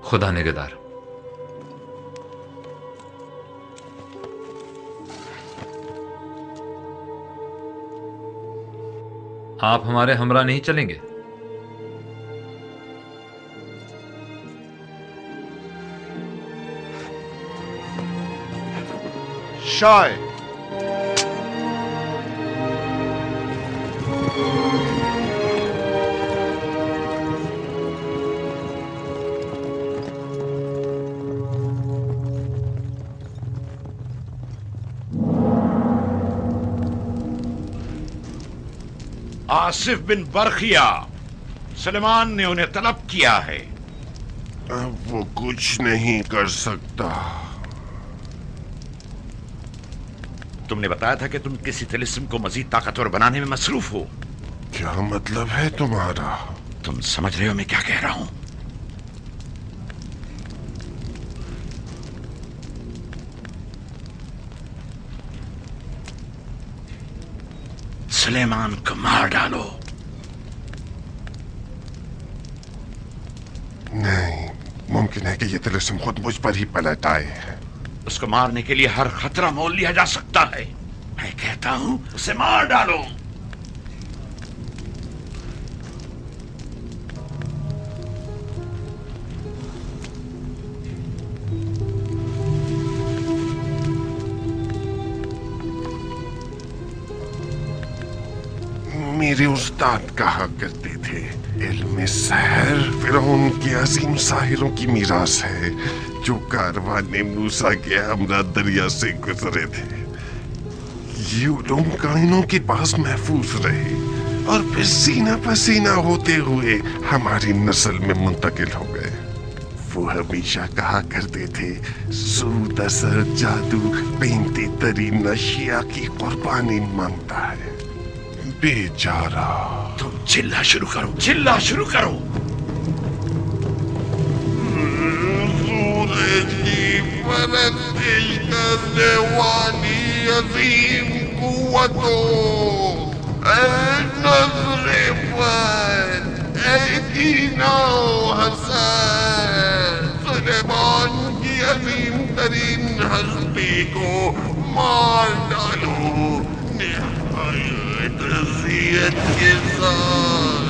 [SPEAKER 3] खुदा निगहदार। आप हमारे हमरा नहीं चलेंगे?
[SPEAKER 1] शाय
[SPEAKER 14] आसिफ बिन बरखिया, सुलेमान ने उन्हें तलब किया है।
[SPEAKER 1] अब वो कुछ नहीं कर सकता।
[SPEAKER 14] तुमने बताया था कि तुम किसी तिलिस्म को मजीद ताकतवर बनाने में मसरूफ हो।
[SPEAKER 1] क्या मतलब है तुम्हारा?
[SPEAKER 14] तुम समझ रहे हो मैं क्या कह रहा हूं? सुलेमान को मार डालो।
[SPEAKER 1] नहीं, मुमकिन है कि ये तिलिस्म खुद मुझ पर ही पलट आए।
[SPEAKER 14] उसको मारने के लिए हर खतरा मोल लिया जा सकता है। मैं कहता हूं उसे मार डालो।
[SPEAKER 1] मेरे उस्ताद कहा करते थे, इल्म सहर फिरौन के अजीम साहिरों की मीरास है जो कारवाने मूसा के हमरा दरिया से गुजरे थे। ये उलूम कायनों के पास महफूज रहे और फिर सीना पसीना होते हुए हमारी नस्ल में मुंतकिल हो गए। वो हमेशा कहा करते थे, सूद असर जादू पेंते तरी नशिया की कुर्बानी मांगता है। बेचारा।
[SPEAKER 14] तुम चिल्ला शुरू करो, चिल्ला शुरू करो।
[SPEAKER 1] सूरज की परस्तिश करने वाली अजीम कुव्वतों, नजरे पर हसन सुलेमान की अजीम तरीन हस्ती को मार डालो निहायत रज़ियत के साथ।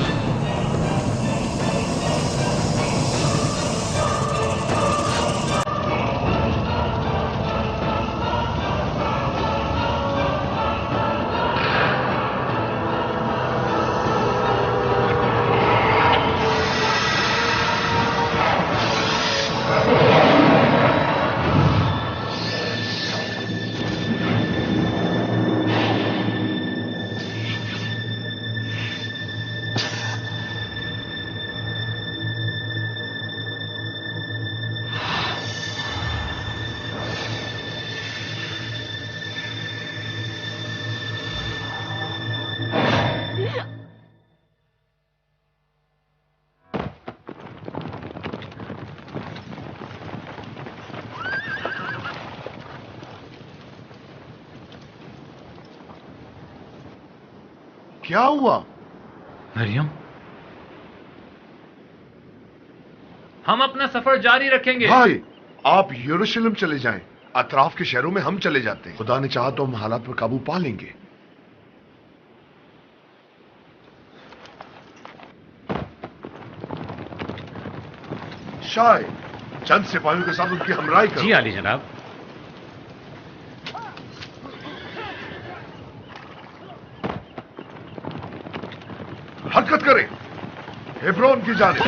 [SPEAKER 18] क्या हुआ?
[SPEAKER 3] मरियम, हम अपना सफर जारी रखेंगे।
[SPEAKER 18] भाई, आप यरूशलेम चले जाएं। अतराफ के शहरों में हम चले जाते हैं। खुदा ने चाहा तो हम हालात पर काबू पा लेंगे। शाय, चंद सिपाहियों के साथ उनकी हमराई करो।
[SPEAKER 19] जी आली जनाब।
[SPEAKER 18] हरकत करें, हेब्रोन की जानिब।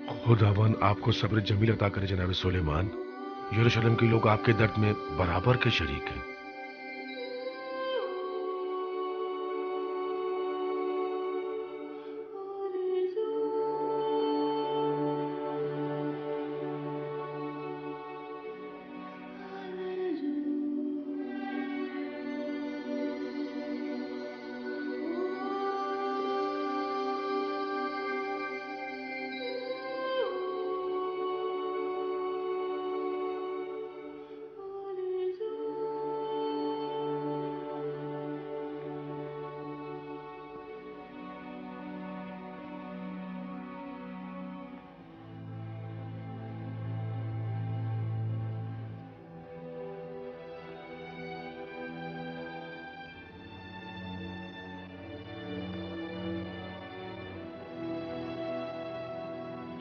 [SPEAKER 17] खुदावन आपको सब्र जमील अता करे जनाब सुलेमान। यरूशलेम के लोग आपके दर्द में बराबर के शरीक हैं।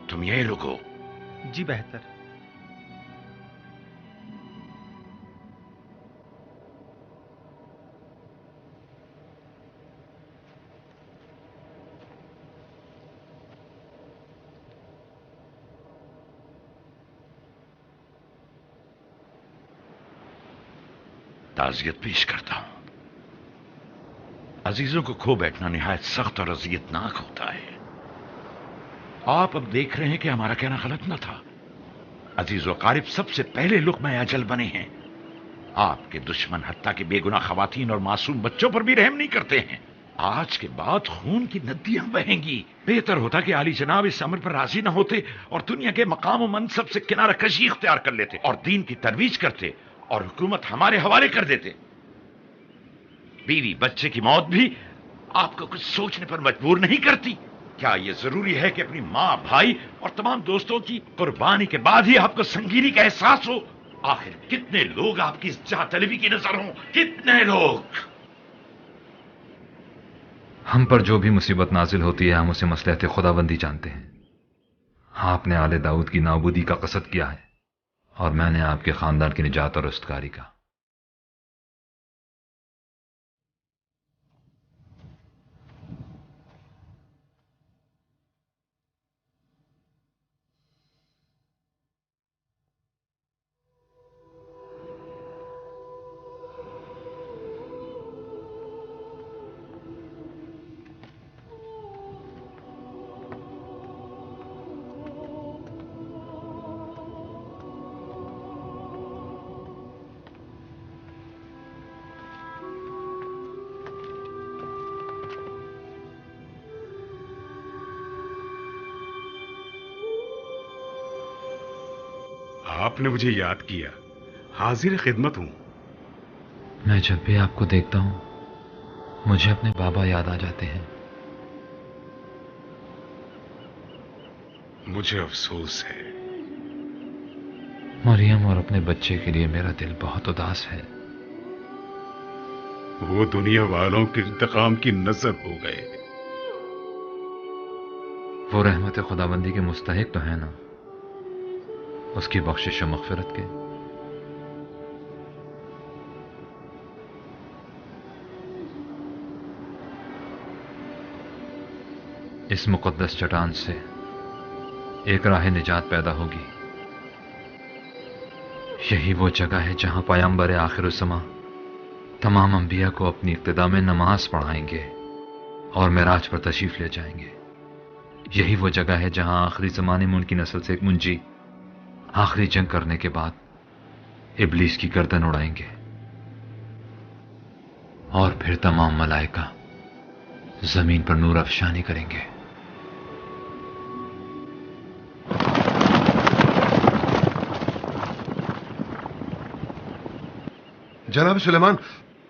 [SPEAKER 14] तुम यही रुको।
[SPEAKER 9] जी बेहतर।
[SPEAKER 14] ताज़ियत पेश करता हूं। अजीजों को खो बैठना निहायत सख्त और अजियतनाक होता है। आप अब देख रहे हैं कि हमारा कहना गलत न था। अजीज व कारिब सबसे पहले लुक़्मा अजल बने हैं। आपके दुश्मन हत्ता के बेगुनाह खवातीन और मासूम बच्चों पर भी रहम नहीं करते हैं। आज के बाद खून की नदियां बहेंगी। बेहतर होता कि आली जनाब इस अमर पर राजी न होते और दुनिया के मकाम और मनसब से किनारा कशी इख्तियार कर लेते और दीन की तरवीज करते और हुकूमत हमारे हवाले कर देते। बीवी बच्चे की मौत भी आपको कुछ सोचने पर मजबूर नहीं करती? क्या यह जरूरी है कि अपनी माँ, भाई और तमाम दोस्तों की कुर्बानी के बाद ही आपको संगीनी का एहसास हो? आखिर कितने लोग आपकी इस जातलबी की नजर हों? कितने लोग?
[SPEAKER 3] हम पर जो भी मुसीबत नाजिल होती है हम उसे मसलहत खुदाबंदी जानते हैं। आपने आले दाऊद की नाबूदी का कसद किया है और मैंने आपके खानदान की निजात और रस्तगारी का।
[SPEAKER 12] आपने मुझे याद किया। हाजिर खिदमत हूं।
[SPEAKER 3] मैं जब भी आपको देखता हूं मुझे अपने बाबा याद आ जाते हैं।
[SPEAKER 12] मुझे अफसोस है।
[SPEAKER 3] मरियम और अपने बच्चे के लिए मेरा दिल बहुत उदास है।
[SPEAKER 12] वो दुनिया वालों के इंतकाम की नजर हो गए।
[SPEAKER 3] वो रहमत खुदाबंदी के मुस्तहिक तो है ना, उसकी बख्शिश और मग़फ़िरत के। इस मुक़द्दस चट्टान से एक राह निजात पैदा होगी। यही वो जगह है जहां पैगंबर आखिरुज़्ज़मा तमाम अंबिया को अपनी इक्तिदा में नमाज पढ़ाएंगे और मेराज पर तशरीफ ले जाएंगे। यही वो जगह है जहां आखिरी ज़माने में उनकी नस्ल से एक मुंजी आखिरी जंग करने के बाद इब्लीस की गर्दन उड़ाएंगे और फिर तमाम मलाइका जमीन पर नूर अफशानी करेंगे।
[SPEAKER 6] जनाब सुलेमान,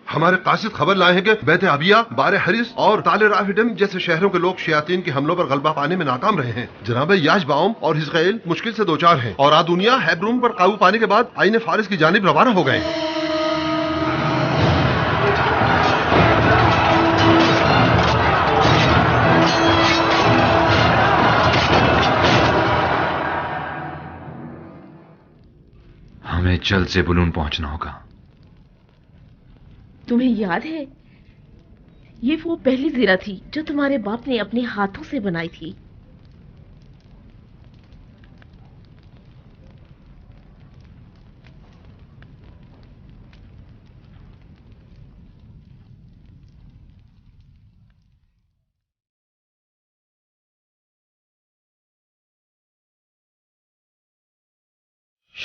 [SPEAKER 6] हमारे कासिद खबर लाए हैं कि बैत अबिया, बार हरिस और ताल राफिडम जैसे शहरों के लोग शयातीन के हमलों पर गलबा पाने में नाकाम रहे हैं। जनाब याशबाउम और हिजकैल मुश्किल से दो चार हैं और आदुनिया हैब्रून पर काबू पाने के बाद आईने फारिस की जानिब रवाना हो गए हैं।
[SPEAKER 3] हमें जल्द से बुलून पहुंचना होगा।
[SPEAKER 21] तुम्हें याद है, ये वो पहली ज़ीरा थी जो तुम्हारे बाप ने अपने हाथों से बनाई थी।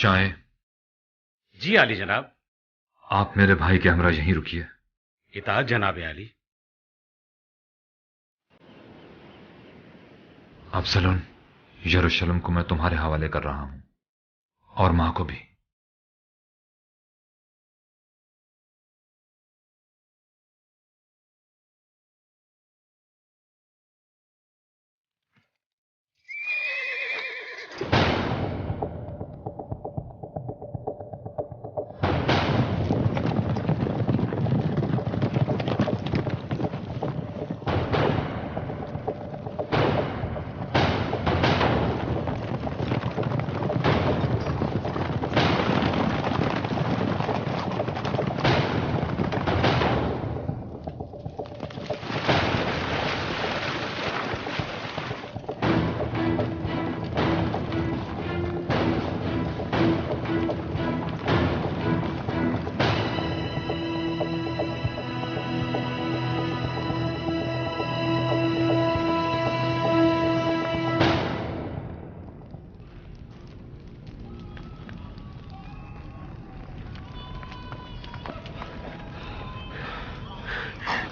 [SPEAKER 3] शाहे।
[SPEAKER 19] जी आली जनाब।
[SPEAKER 3] आप मेरे भाई के हमरा यहीं रुकिए।
[SPEAKER 19] इताअत जनाब आली।
[SPEAKER 3] अब्सलोम, यरूशलेम को मैं तुम्हारे हवाले कर रहा हूं और मां को भी।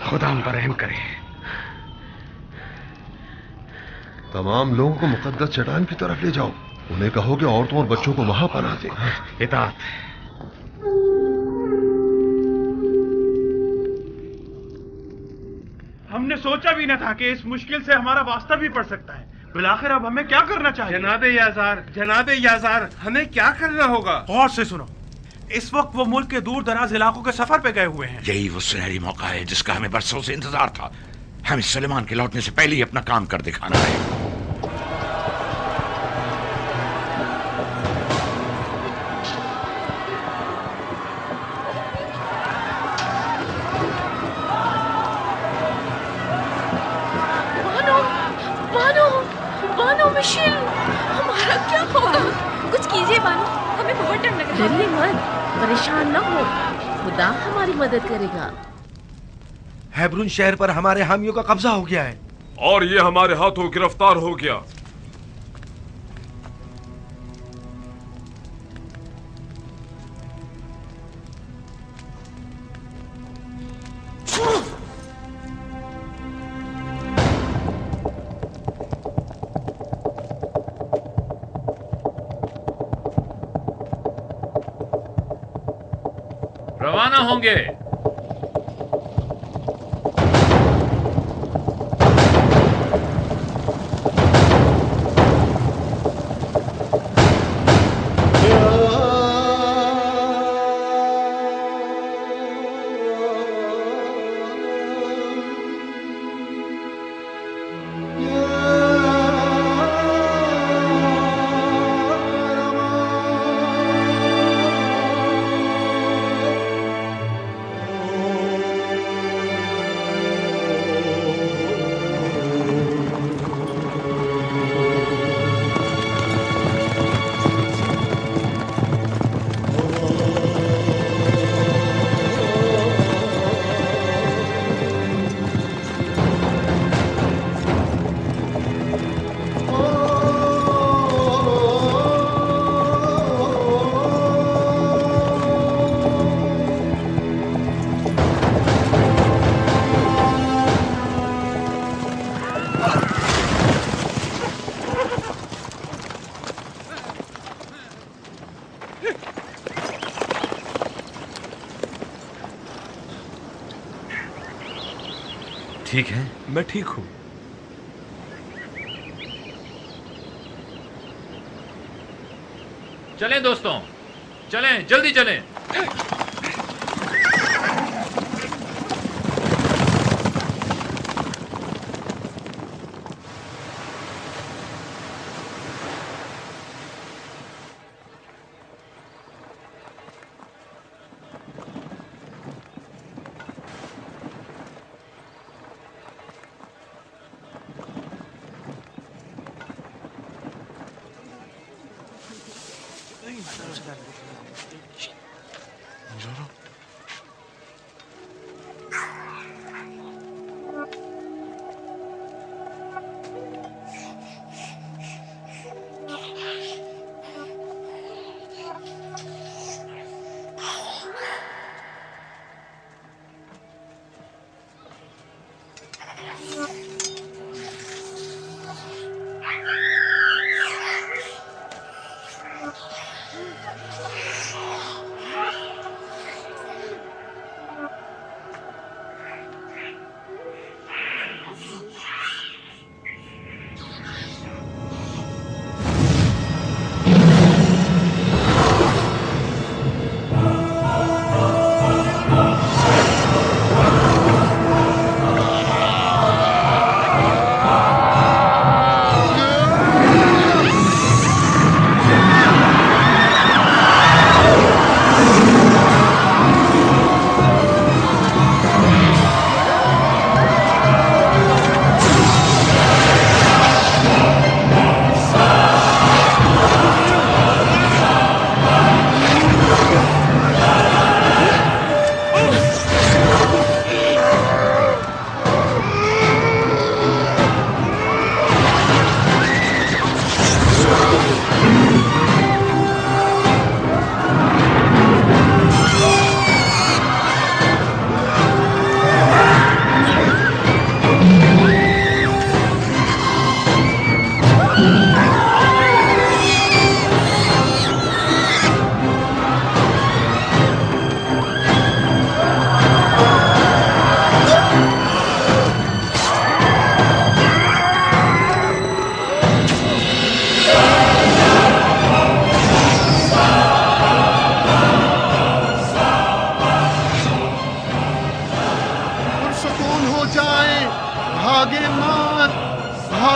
[SPEAKER 19] खुदा हम पर रहम करे।
[SPEAKER 6] तमाम लोगों को मुकद्दस चट्टान की तरफ ले जाओ। उन्हें कहो कि औरतों और बच्चों को वहां पनाह दें।
[SPEAKER 19] इताअत।
[SPEAKER 16] हमने सोचा भी न था कि इस मुश्किल से हमारा वास्ता भी पड़ सकता है। बिलाखिर अब हमें क्या करना चाहिए?
[SPEAKER 15] जनाबे याजार, हमें क्या करना होगा?
[SPEAKER 16] गौर से सुनो। इस वक्त वो मुल्क के दूर दराज इलाकों के सफर पे गए हुए हैं।
[SPEAKER 14] यही वो सुनहरी मौका है जिसका हमें बरसों से इंतजार था। हमें सुलेमान के लौटने से पहले ही अपना काम कर दिखाना है।
[SPEAKER 10] बानो मिशेल, हमारा क्या होगा? कुछ कीजिए बानो, हमें बहुत डर लग रहा है।
[SPEAKER 21] डरिए मत, परेशान न हो, खुदा हमारी मदद करेगा।
[SPEAKER 9] हेब्रून शहर पर हमारे हामियों का कब्जा हो गया है
[SPEAKER 17] और ये हमारे हाथों गिरफ्तार हो गया।
[SPEAKER 3] रवाना होंगे। ठीक है?
[SPEAKER 4] मैं ठीक हूं।
[SPEAKER 3] चलें दोस्तों, चलें, जल्दी चलें।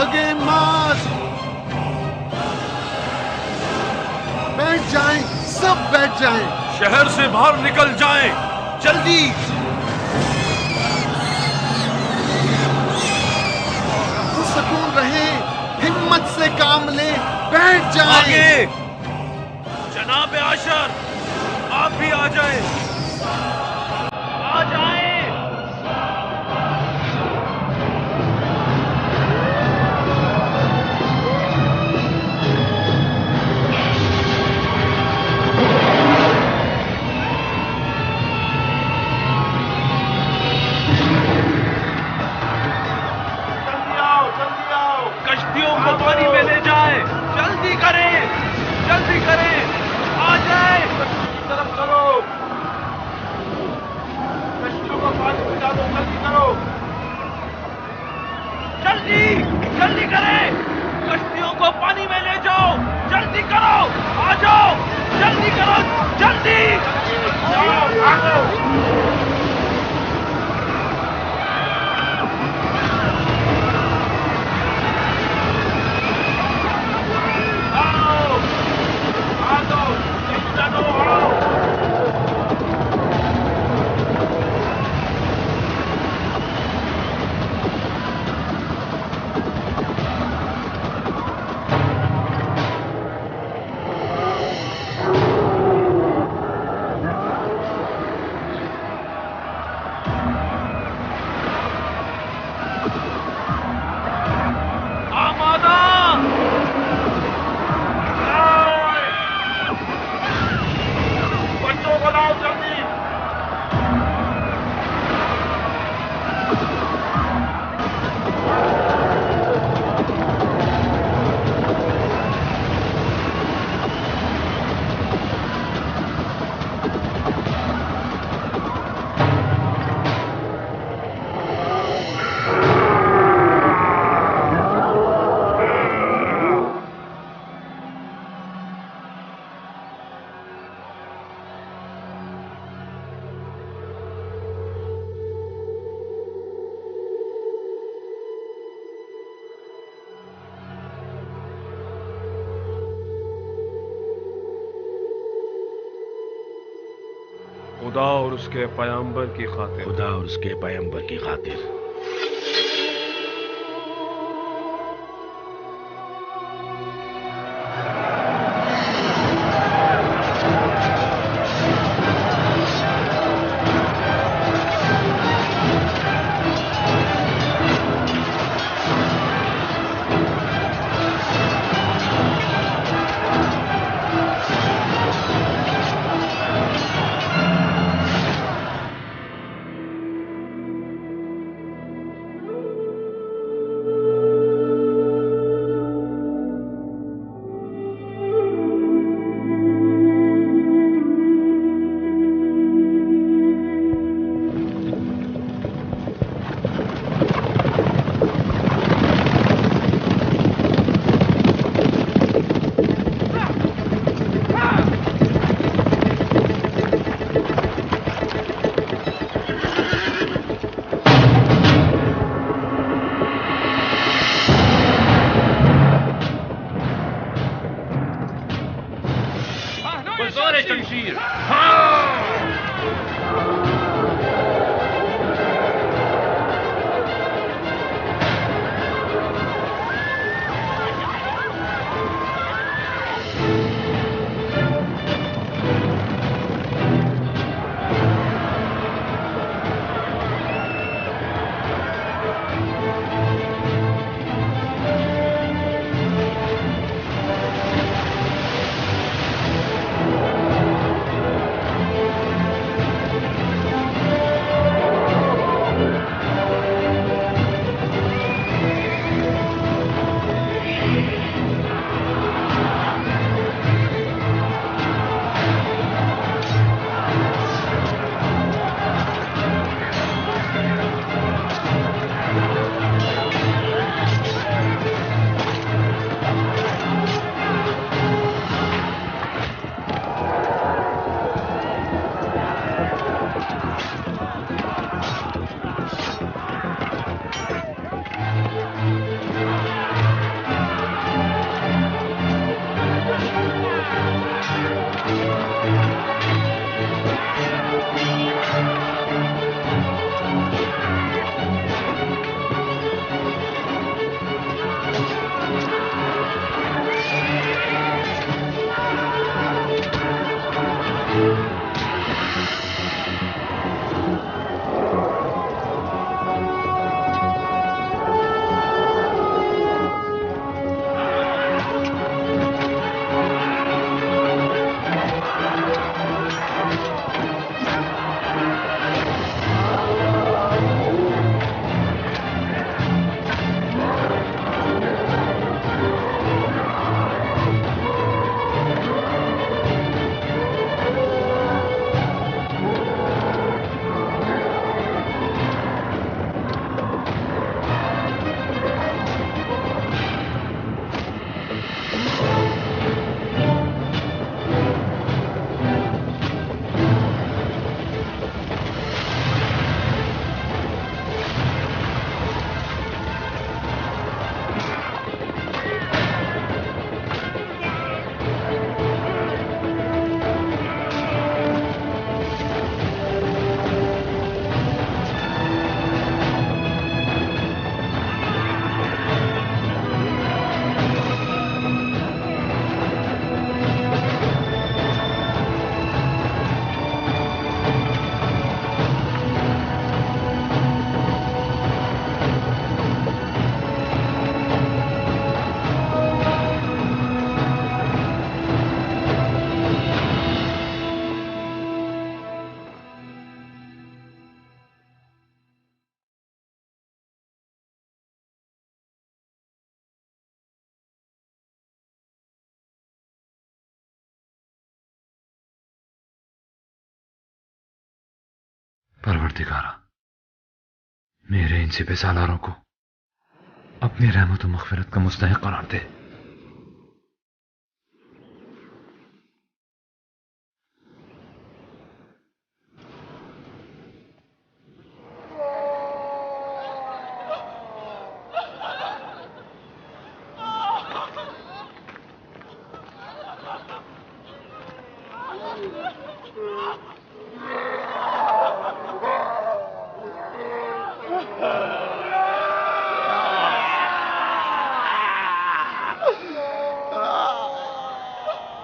[SPEAKER 11] आगे मार्च। बैठ जाएं, सब बैठ जाएं।
[SPEAKER 17] शहर से बाहर निकल जाएं, जल्दी।
[SPEAKER 11] सुकून रहे, हिम्मत से काम ले, बैठ जाएं।
[SPEAKER 17] आगे जनाब आशर, आप भी आ जाएं। आ जाएं। कश्तियों को पानी में ले जाए, जल्दी करें, जल्दी करें, आ जाए। तरफ चलो, कश्तियों को पानी में डालो, जल्दी करो, जल्दी जल्दी करें, कश्तियों को पानी में ले जाओ, जल्दी करो, आ जाओ, जल्दी करो, जल्दी आओ। खुदा और उसके पैगंबर की खातिर,
[SPEAKER 19] खुदा और उसके पैगंबर की खातिर।
[SPEAKER 3] परवरदिगारा, मेरे इन सिपह सालारों को अपनी रहमत और मग़फ़िरत का मुस्तहिक़ करार दे।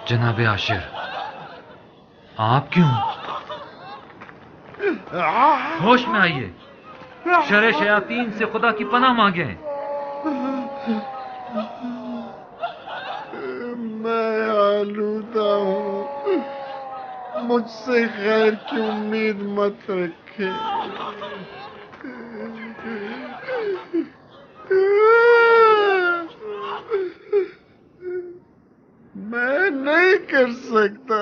[SPEAKER 3] जनाबे आशिर, आप क्यों? होश में आइए, शर शयातीन से खुदा की पनाह मांगे।
[SPEAKER 18] मैं आलूदा हूँ, मुझसे खैर की उम्मीद मत रखे। मैं नहीं कर सकता।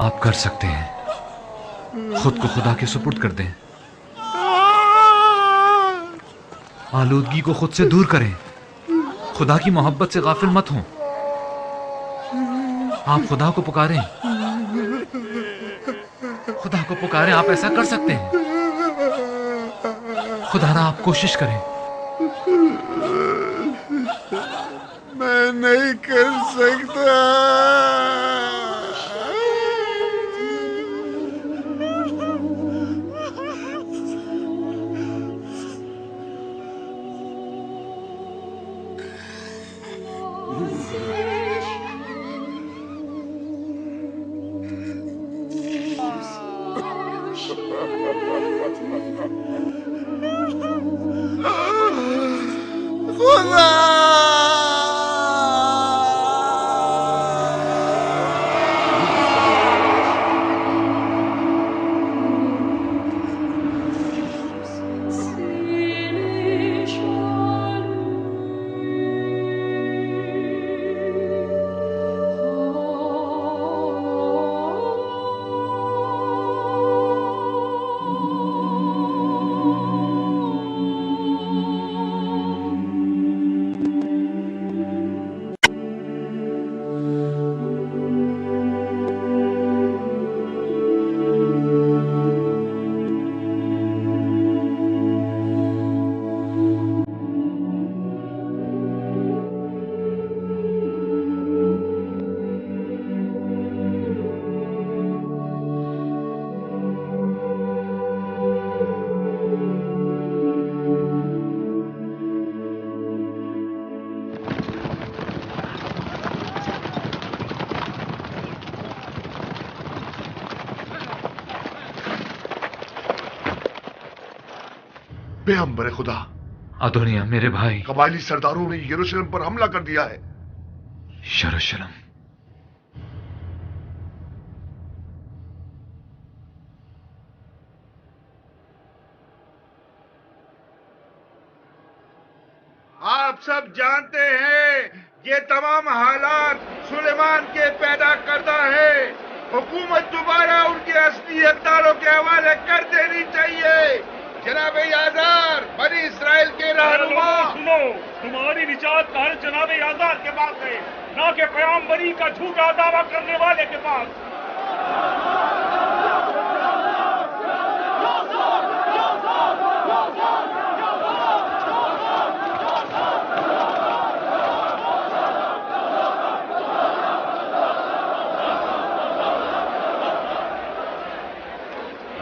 [SPEAKER 3] आप कर सकते हैं, खुद को खुदा के सुपुर्द कर दें, आलूदगी को खुद से दूर करें, खुदा की मोहब्बत से गाफिल मत हों। आप खुदा को पुकारें, खुदा को पुकारें, आप ऐसा कर सकते हैं। खुदारा आप कोशिश करें।
[SPEAKER 18] मैं नहीं कर सकता।
[SPEAKER 2] पैगंबर खुदा,
[SPEAKER 3] अदोनिया मेरे भाई,
[SPEAKER 2] कबायली सरदारों ने यरूशलेम पर हमला कर दिया है।
[SPEAKER 3] यरूशलेम?
[SPEAKER 13] आप सब जानते हैं ये तमाम हालात सुलेमान के पैदा करदा है। हुकूमत दोबारा उनके असली हकदारों के हवाले कर देनी चाहिए। जनाब याजार, बनी इस्राइल के रहनुमा,
[SPEAKER 16] सुनो, तुम्हारी निजात का हल जनाब याजार के पास है, ना कि पैगंबरी का झूठा दावा करने वाले के पास।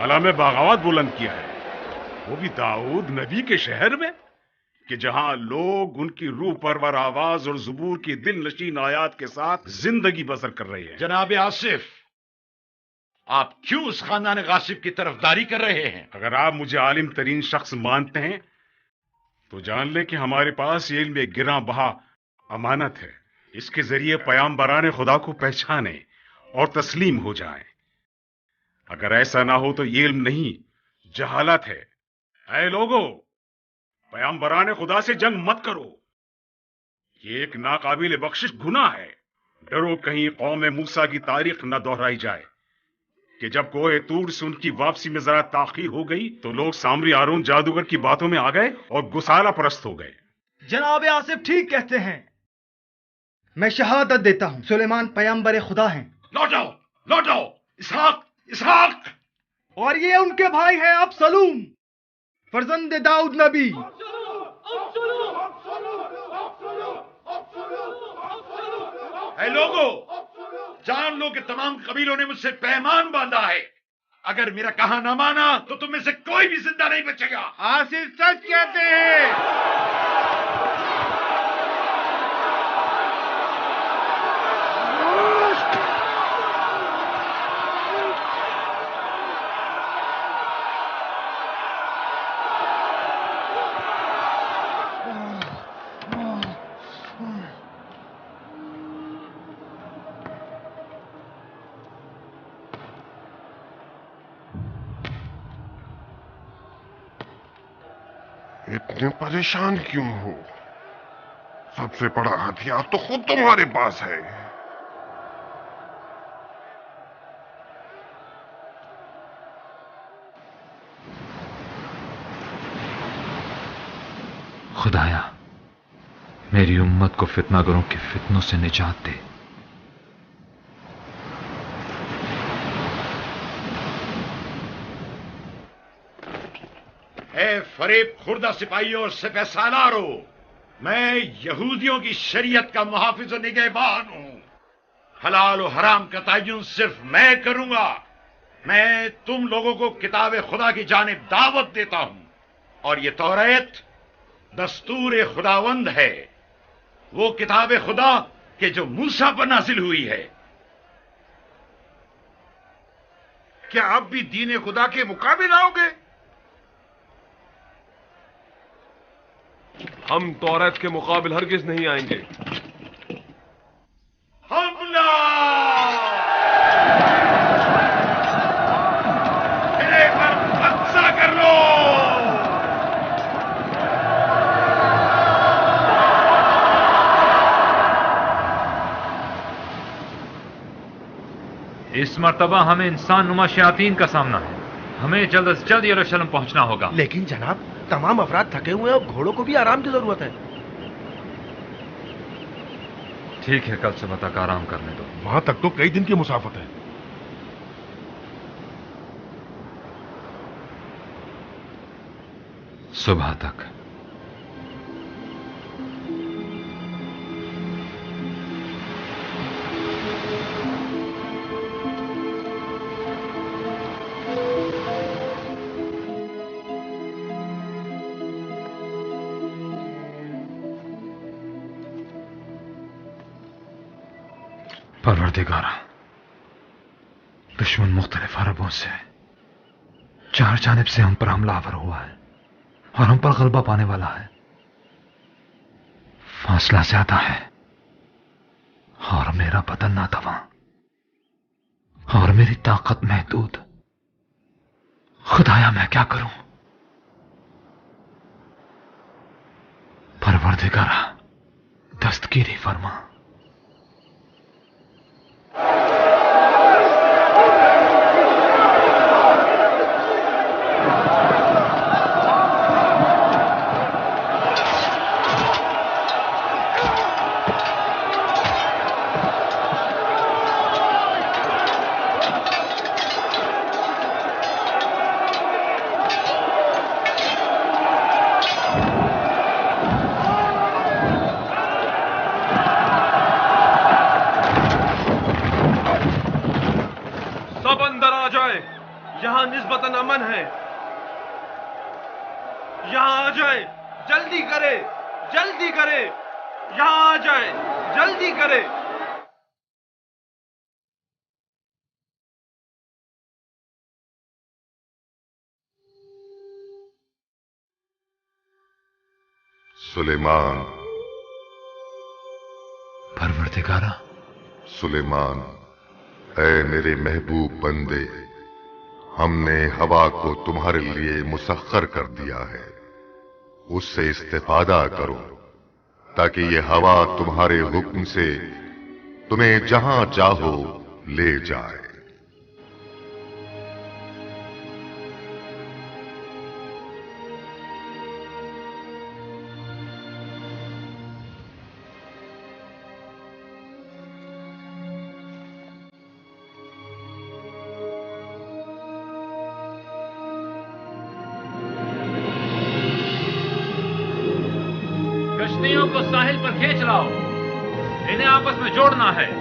[SPEAKER 7] अला में बगावत बुलंद किया है, वो भी दाऊद नबी के शहर में, कि जहां लोग उनकी रूह परवर आवाज और ज़ुबूर की दिल नशीन आयात के साथ जिंदगी बसर कर रहे हैं।
[SPEAKER 14] जनाब आसिफ, आप क्यों उस खानदान गासिब की तरफदारी कर रहे हैं?
[SPEAKER 7] अगर आप मुझे आलिम तरीन शख्स मानते हैं तो जान लें कि हमारे पास ये इल्म एक गिरा बहा अमानत है। इसके जरिए पैगंबरान खुदा को पहचाने और तस्लीम हो जाएं। अगर ऐसा ना हो तो ये इल्म नहीं, जहालत है। ऐ लोगो, पैगंबरान खुदा से जंग मत करो, ये एक नाकाबिल बख्शिश गुनाह है। डरो कहीं कौम मूसा की तारीख न दोहराई जाए। कि जब कोहे तूर से उनकी वापसी में जरा ताखीर हो गई तो लोग सामरी हारून जादूगर की बातों में आ गए और गुसाला परस्त हो गए।
[SPEAKER 8] जनाब आसिफ ठीक कहते हैं। मैं शहादत देता हूं सुलेमान पैगंबर खुदा हैं।
[SPEAKER 14] लौटाओ इसहाक।
[SPEAKER 8] और ये उनके भाई हैं अबसलूम फर्जंद दाऊद नबी।
[SPEAKER 14] ऐ लोगों, जान लो कि तमाम कबीलों ने मुझसे पैमान बांधा है। अगर मेरा कहा ना माना तो तुम में से कोई भी जिंदा नहीं बचेगा।
[SPEAKER 13] आसिफ सच कहते हैं।
[SPEAKER 1] इतने परेशान क्यों हो? सबसे बड़ा हथियार तो खुद तुम्हारे पास है।
[SPEAKER 3] खुदाया, मेरी उम्मत को फितनागरों के फितनों से निजात दे।
[SPEAKER 14] फरीब खुर्दा सिपाहियों और सिपह सालारों, मैं यहूदियों की शरीयत का मुहाफिज और निगहबान हूं। हलाल और हराम का तयन सिर्फ मैं करूंगा। मैं तुम लोगों को किताब खुदा की जानिब दावत देता हूं और ये तौरात दस्तूर खुदावंद है, वो किताब खुदा के जो मूसा पर नाजिल हुई है।
[SPEAKER 13] क्या आप भी दीन खुदा के मुकाबिल आओगे?
[SPEAKER 17] हम तौरात के मुकाबिल हरगिज नहीं आएंगे।
[SPEAKER 14] हमला! मेरे पर कब्जा कर लो!
[SPEAKER 3] इस मर्तबा हमें इंसान नुमा शयातीन का सामना है। हमें जल्द से जल्द यरूशलेम पहुंचना होगा।
[SPEAKER 9] लेकिन जनाब, तमाम अफराद थके हुए हैं और घोड़ों को भी आराम की जरूरत है।
[SPEAKER 3] ठीक है, कल सुबह तक आराम करने दो।
[SPEAKER 6] वहां तक तो कई दिन की मुसाफत है।
[SPEAKER 3] सुबह तक। परवरदिगारा, दुश्मन मुख्तलिफ अरबों से चार जानिब से हम पर हमलावर हुआ है और हम पर गलबा पाने वाला है। फासला ज्यादा है और मेरा बदन नातवा और मेरी ताकत महदूद। खुदाया, मैं क्या करूं? परवरदिगारा, दस्तगीरी फरमा।
[SPEAKER 17] यहां निस्बतन अमन है। यहां आ जाए, जल्दी करे, जल्दी करे। यहां आ जाए, जल्दी करे।
[SPEAKER 1] सुलेमान।
[SPEAKER 3] परवरदिगारा।
[SPEAKER 1] सुलेमान, ऐ मेरे महबूब बंदे, हमने हवा को तुम्हारे लिए मुसख्खर कर दिया है। उससे इस्तेफादा करो ताकि ये हवा तुम्हारे हुक्म से तुम्हें जहां चाहो ले जाए।
[SPEAKER 3] कश्तियों को साहिल पर खींच लाओ, इन्हें आपस में जोड़ना है।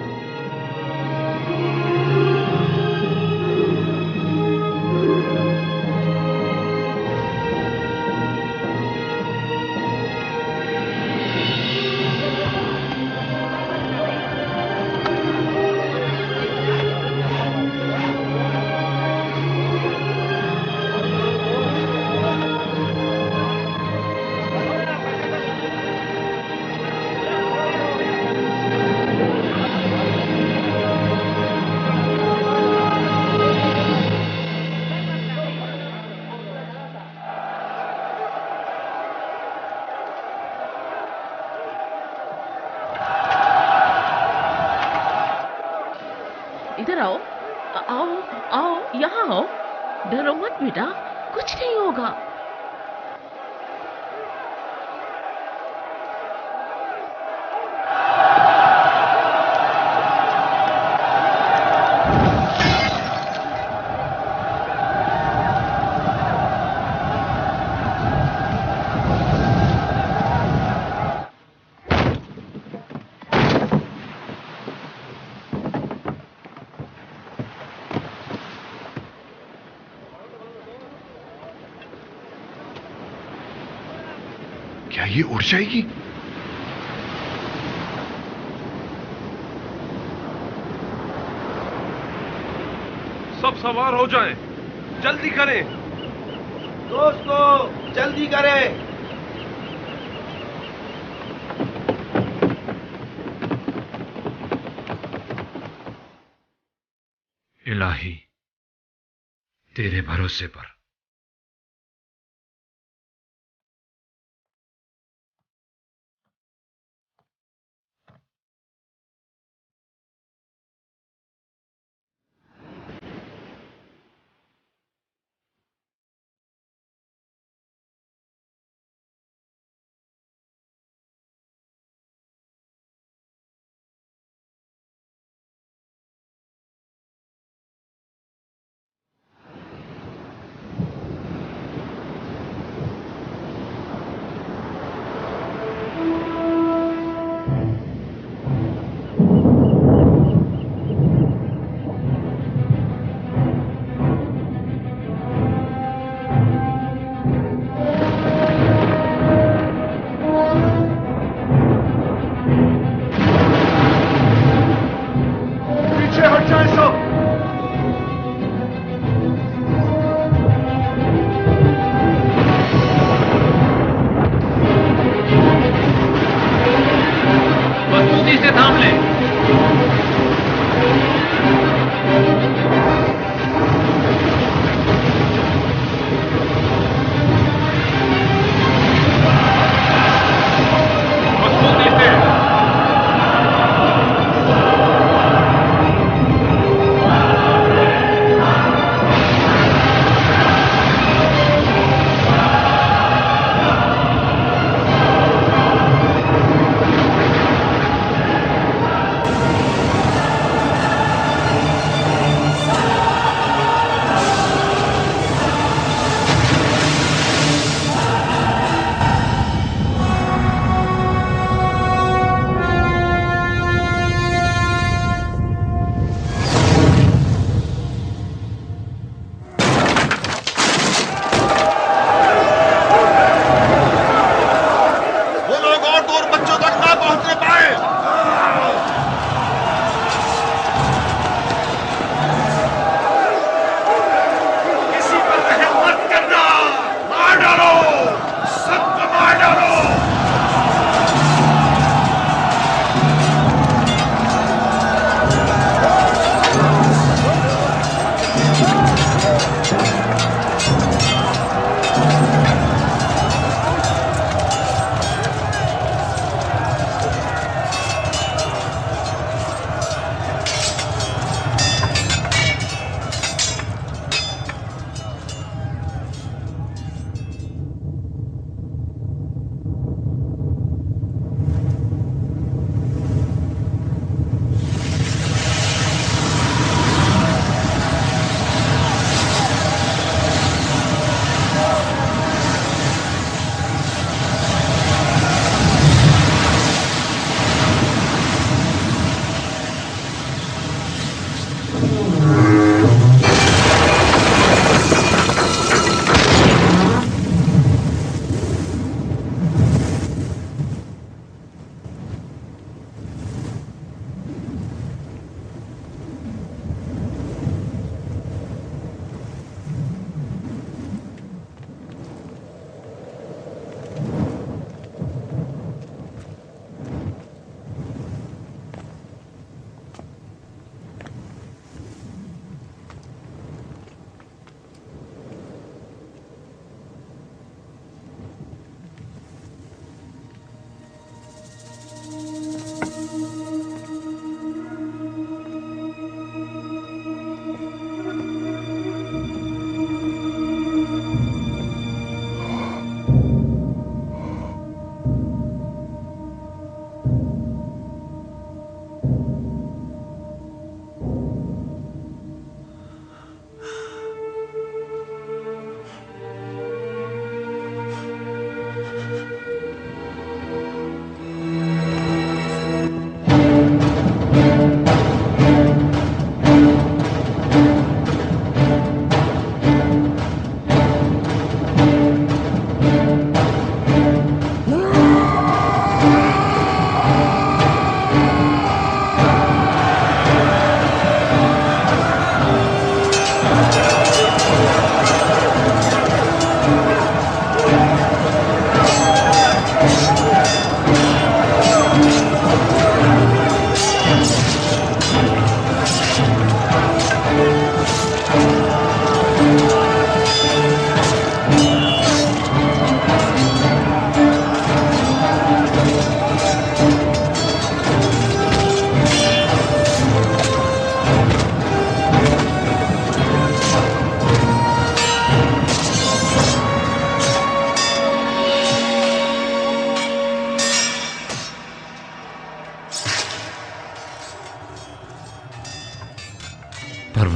[SPEAKER 21] इधर आओ, आओ आओ, यहाँ आओ। डरो मत बेटा, कुछ नहीं होगा।
[SPEAKER 2] क्या ये उड़ जाएगी?
[SPEAKER 17] सब सवार हो जाएं, जल्दी करें।
[SPEAKER 9] दोस्तों जल्दी करें।
[SPEAKER 3] इलाही, तेरे भरोसे पर।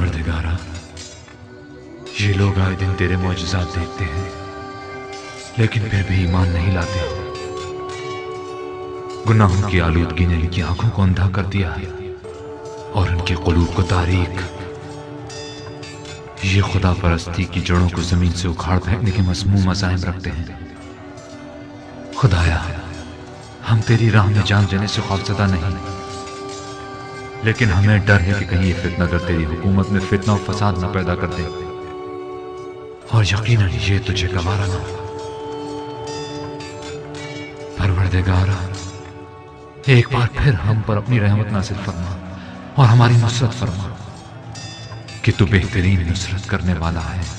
[SPEAKER 3] परवरदिगारा, ये लोग आए दिन तेरे मौजज़ात देखते हैं लेकिन फिर भी ईमान नहीं लाते। गुनाहों की आलूदगी ने इनकी आंखों को अंधा कर दिया है और इनके क़ुलूब को तारीक। ये खुदा परस्ती की जड़ों को जमीन से उखाड़ फेंकने के मसमूम अज़ाइम रखते हैं। खुदाया, हम तेरी राह में जान देने से खौफज़दा नहीं, लेकिन हमें डर है कि कहीं ये फितनागर तेरी हुकूमत में फितना और फसाद न पैदा कर दे, और यकीनन ये तुझे गवारा ना हो। परवरदिगारा, एक बार फिर हम पर अपनी रहमत नाज़िल फरमा और हमारी नुसरत फरमा कि तू बेहतरीन नुसरत करने वाला है।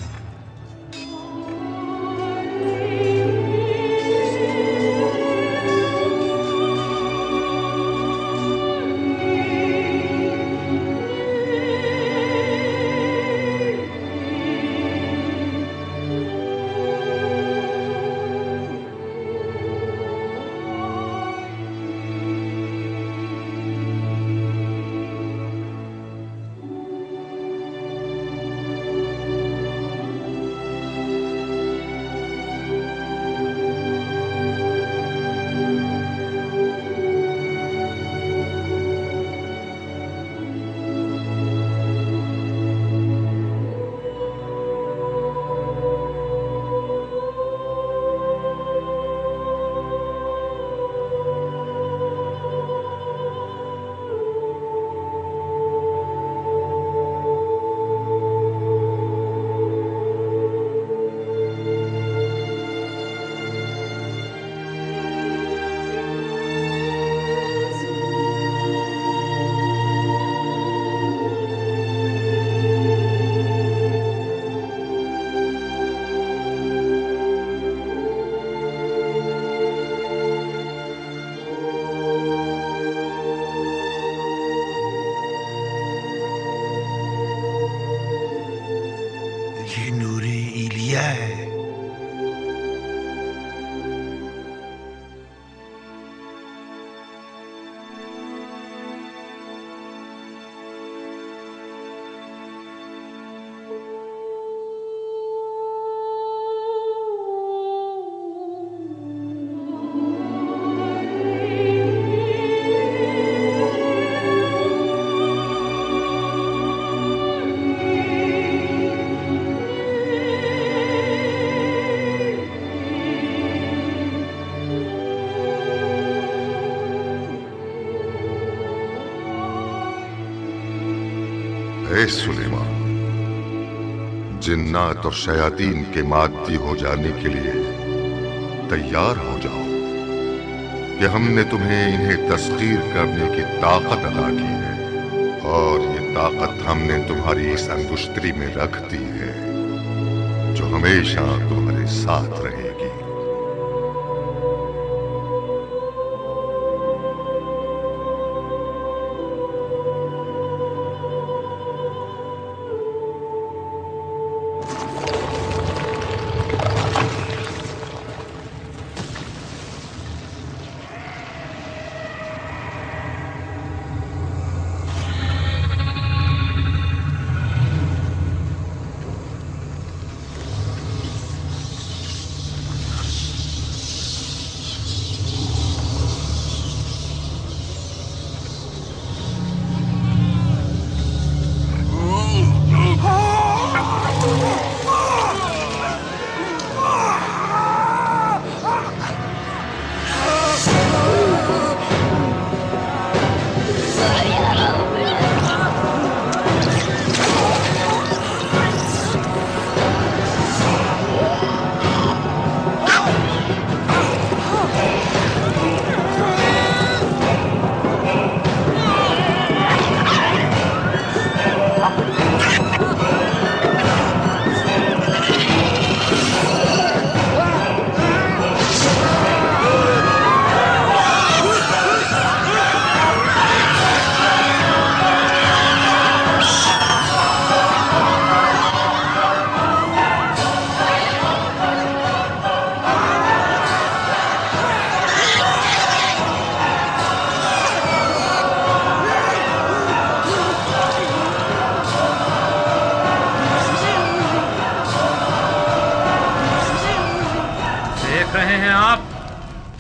[SPEAKER 2] ए सुलेमान, जिन्नात और शयातीन के मादी हो जाने के लिए तैयार हो जाओ कि हमने तुम्हें इन्हें तस्खीर करने की ताकत अता की है, और ये ताकत हमने तुम्हारी इस अंगुश्तरी में रख दी है जो हमेशा तुम्हारे साथ रहेगी।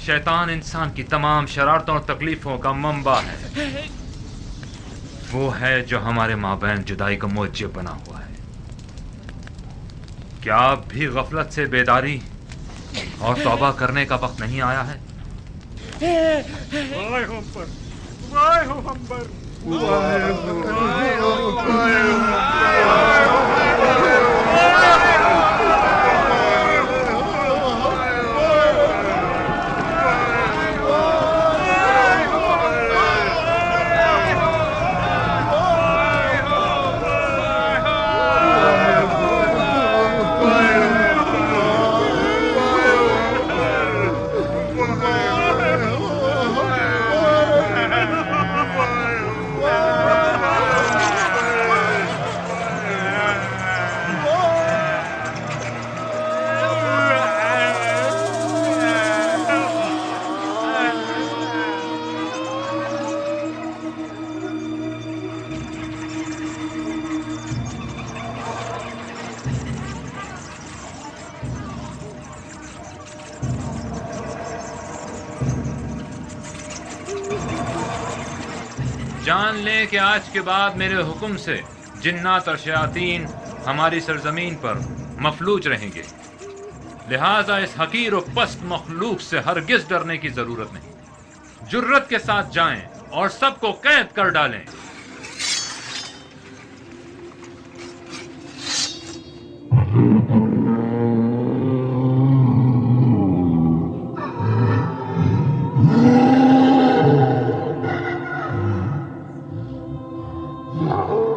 [SPEAKER 3] शैतान इंसान की तमाम शरारतों और तकलीफों का मंबा है। वो है जो हमारे माबैन जुदाई का मूजिब बना हुआ है। क्या अब भी गफलत से बेदारी और तौबा करने का वक्त नहीं आया है?
[SPEAKER 16] वाहे हो हम पर, वाहे हो हम पर, वाहे
[SPEAKER 3] जान लें कि आज के बाद मेरे हुक्म से जिन्नात और शयातीन हमारी सरजमीन पर मफलूज रहेंगे। लिहाजा इस हकीर और पस्त मखलूक से हरगिज डरने की जरूरत नहीं। जुर्रत के साथ जाएं और सबको कैद कर डालें।
[SPEAKER 1] Oh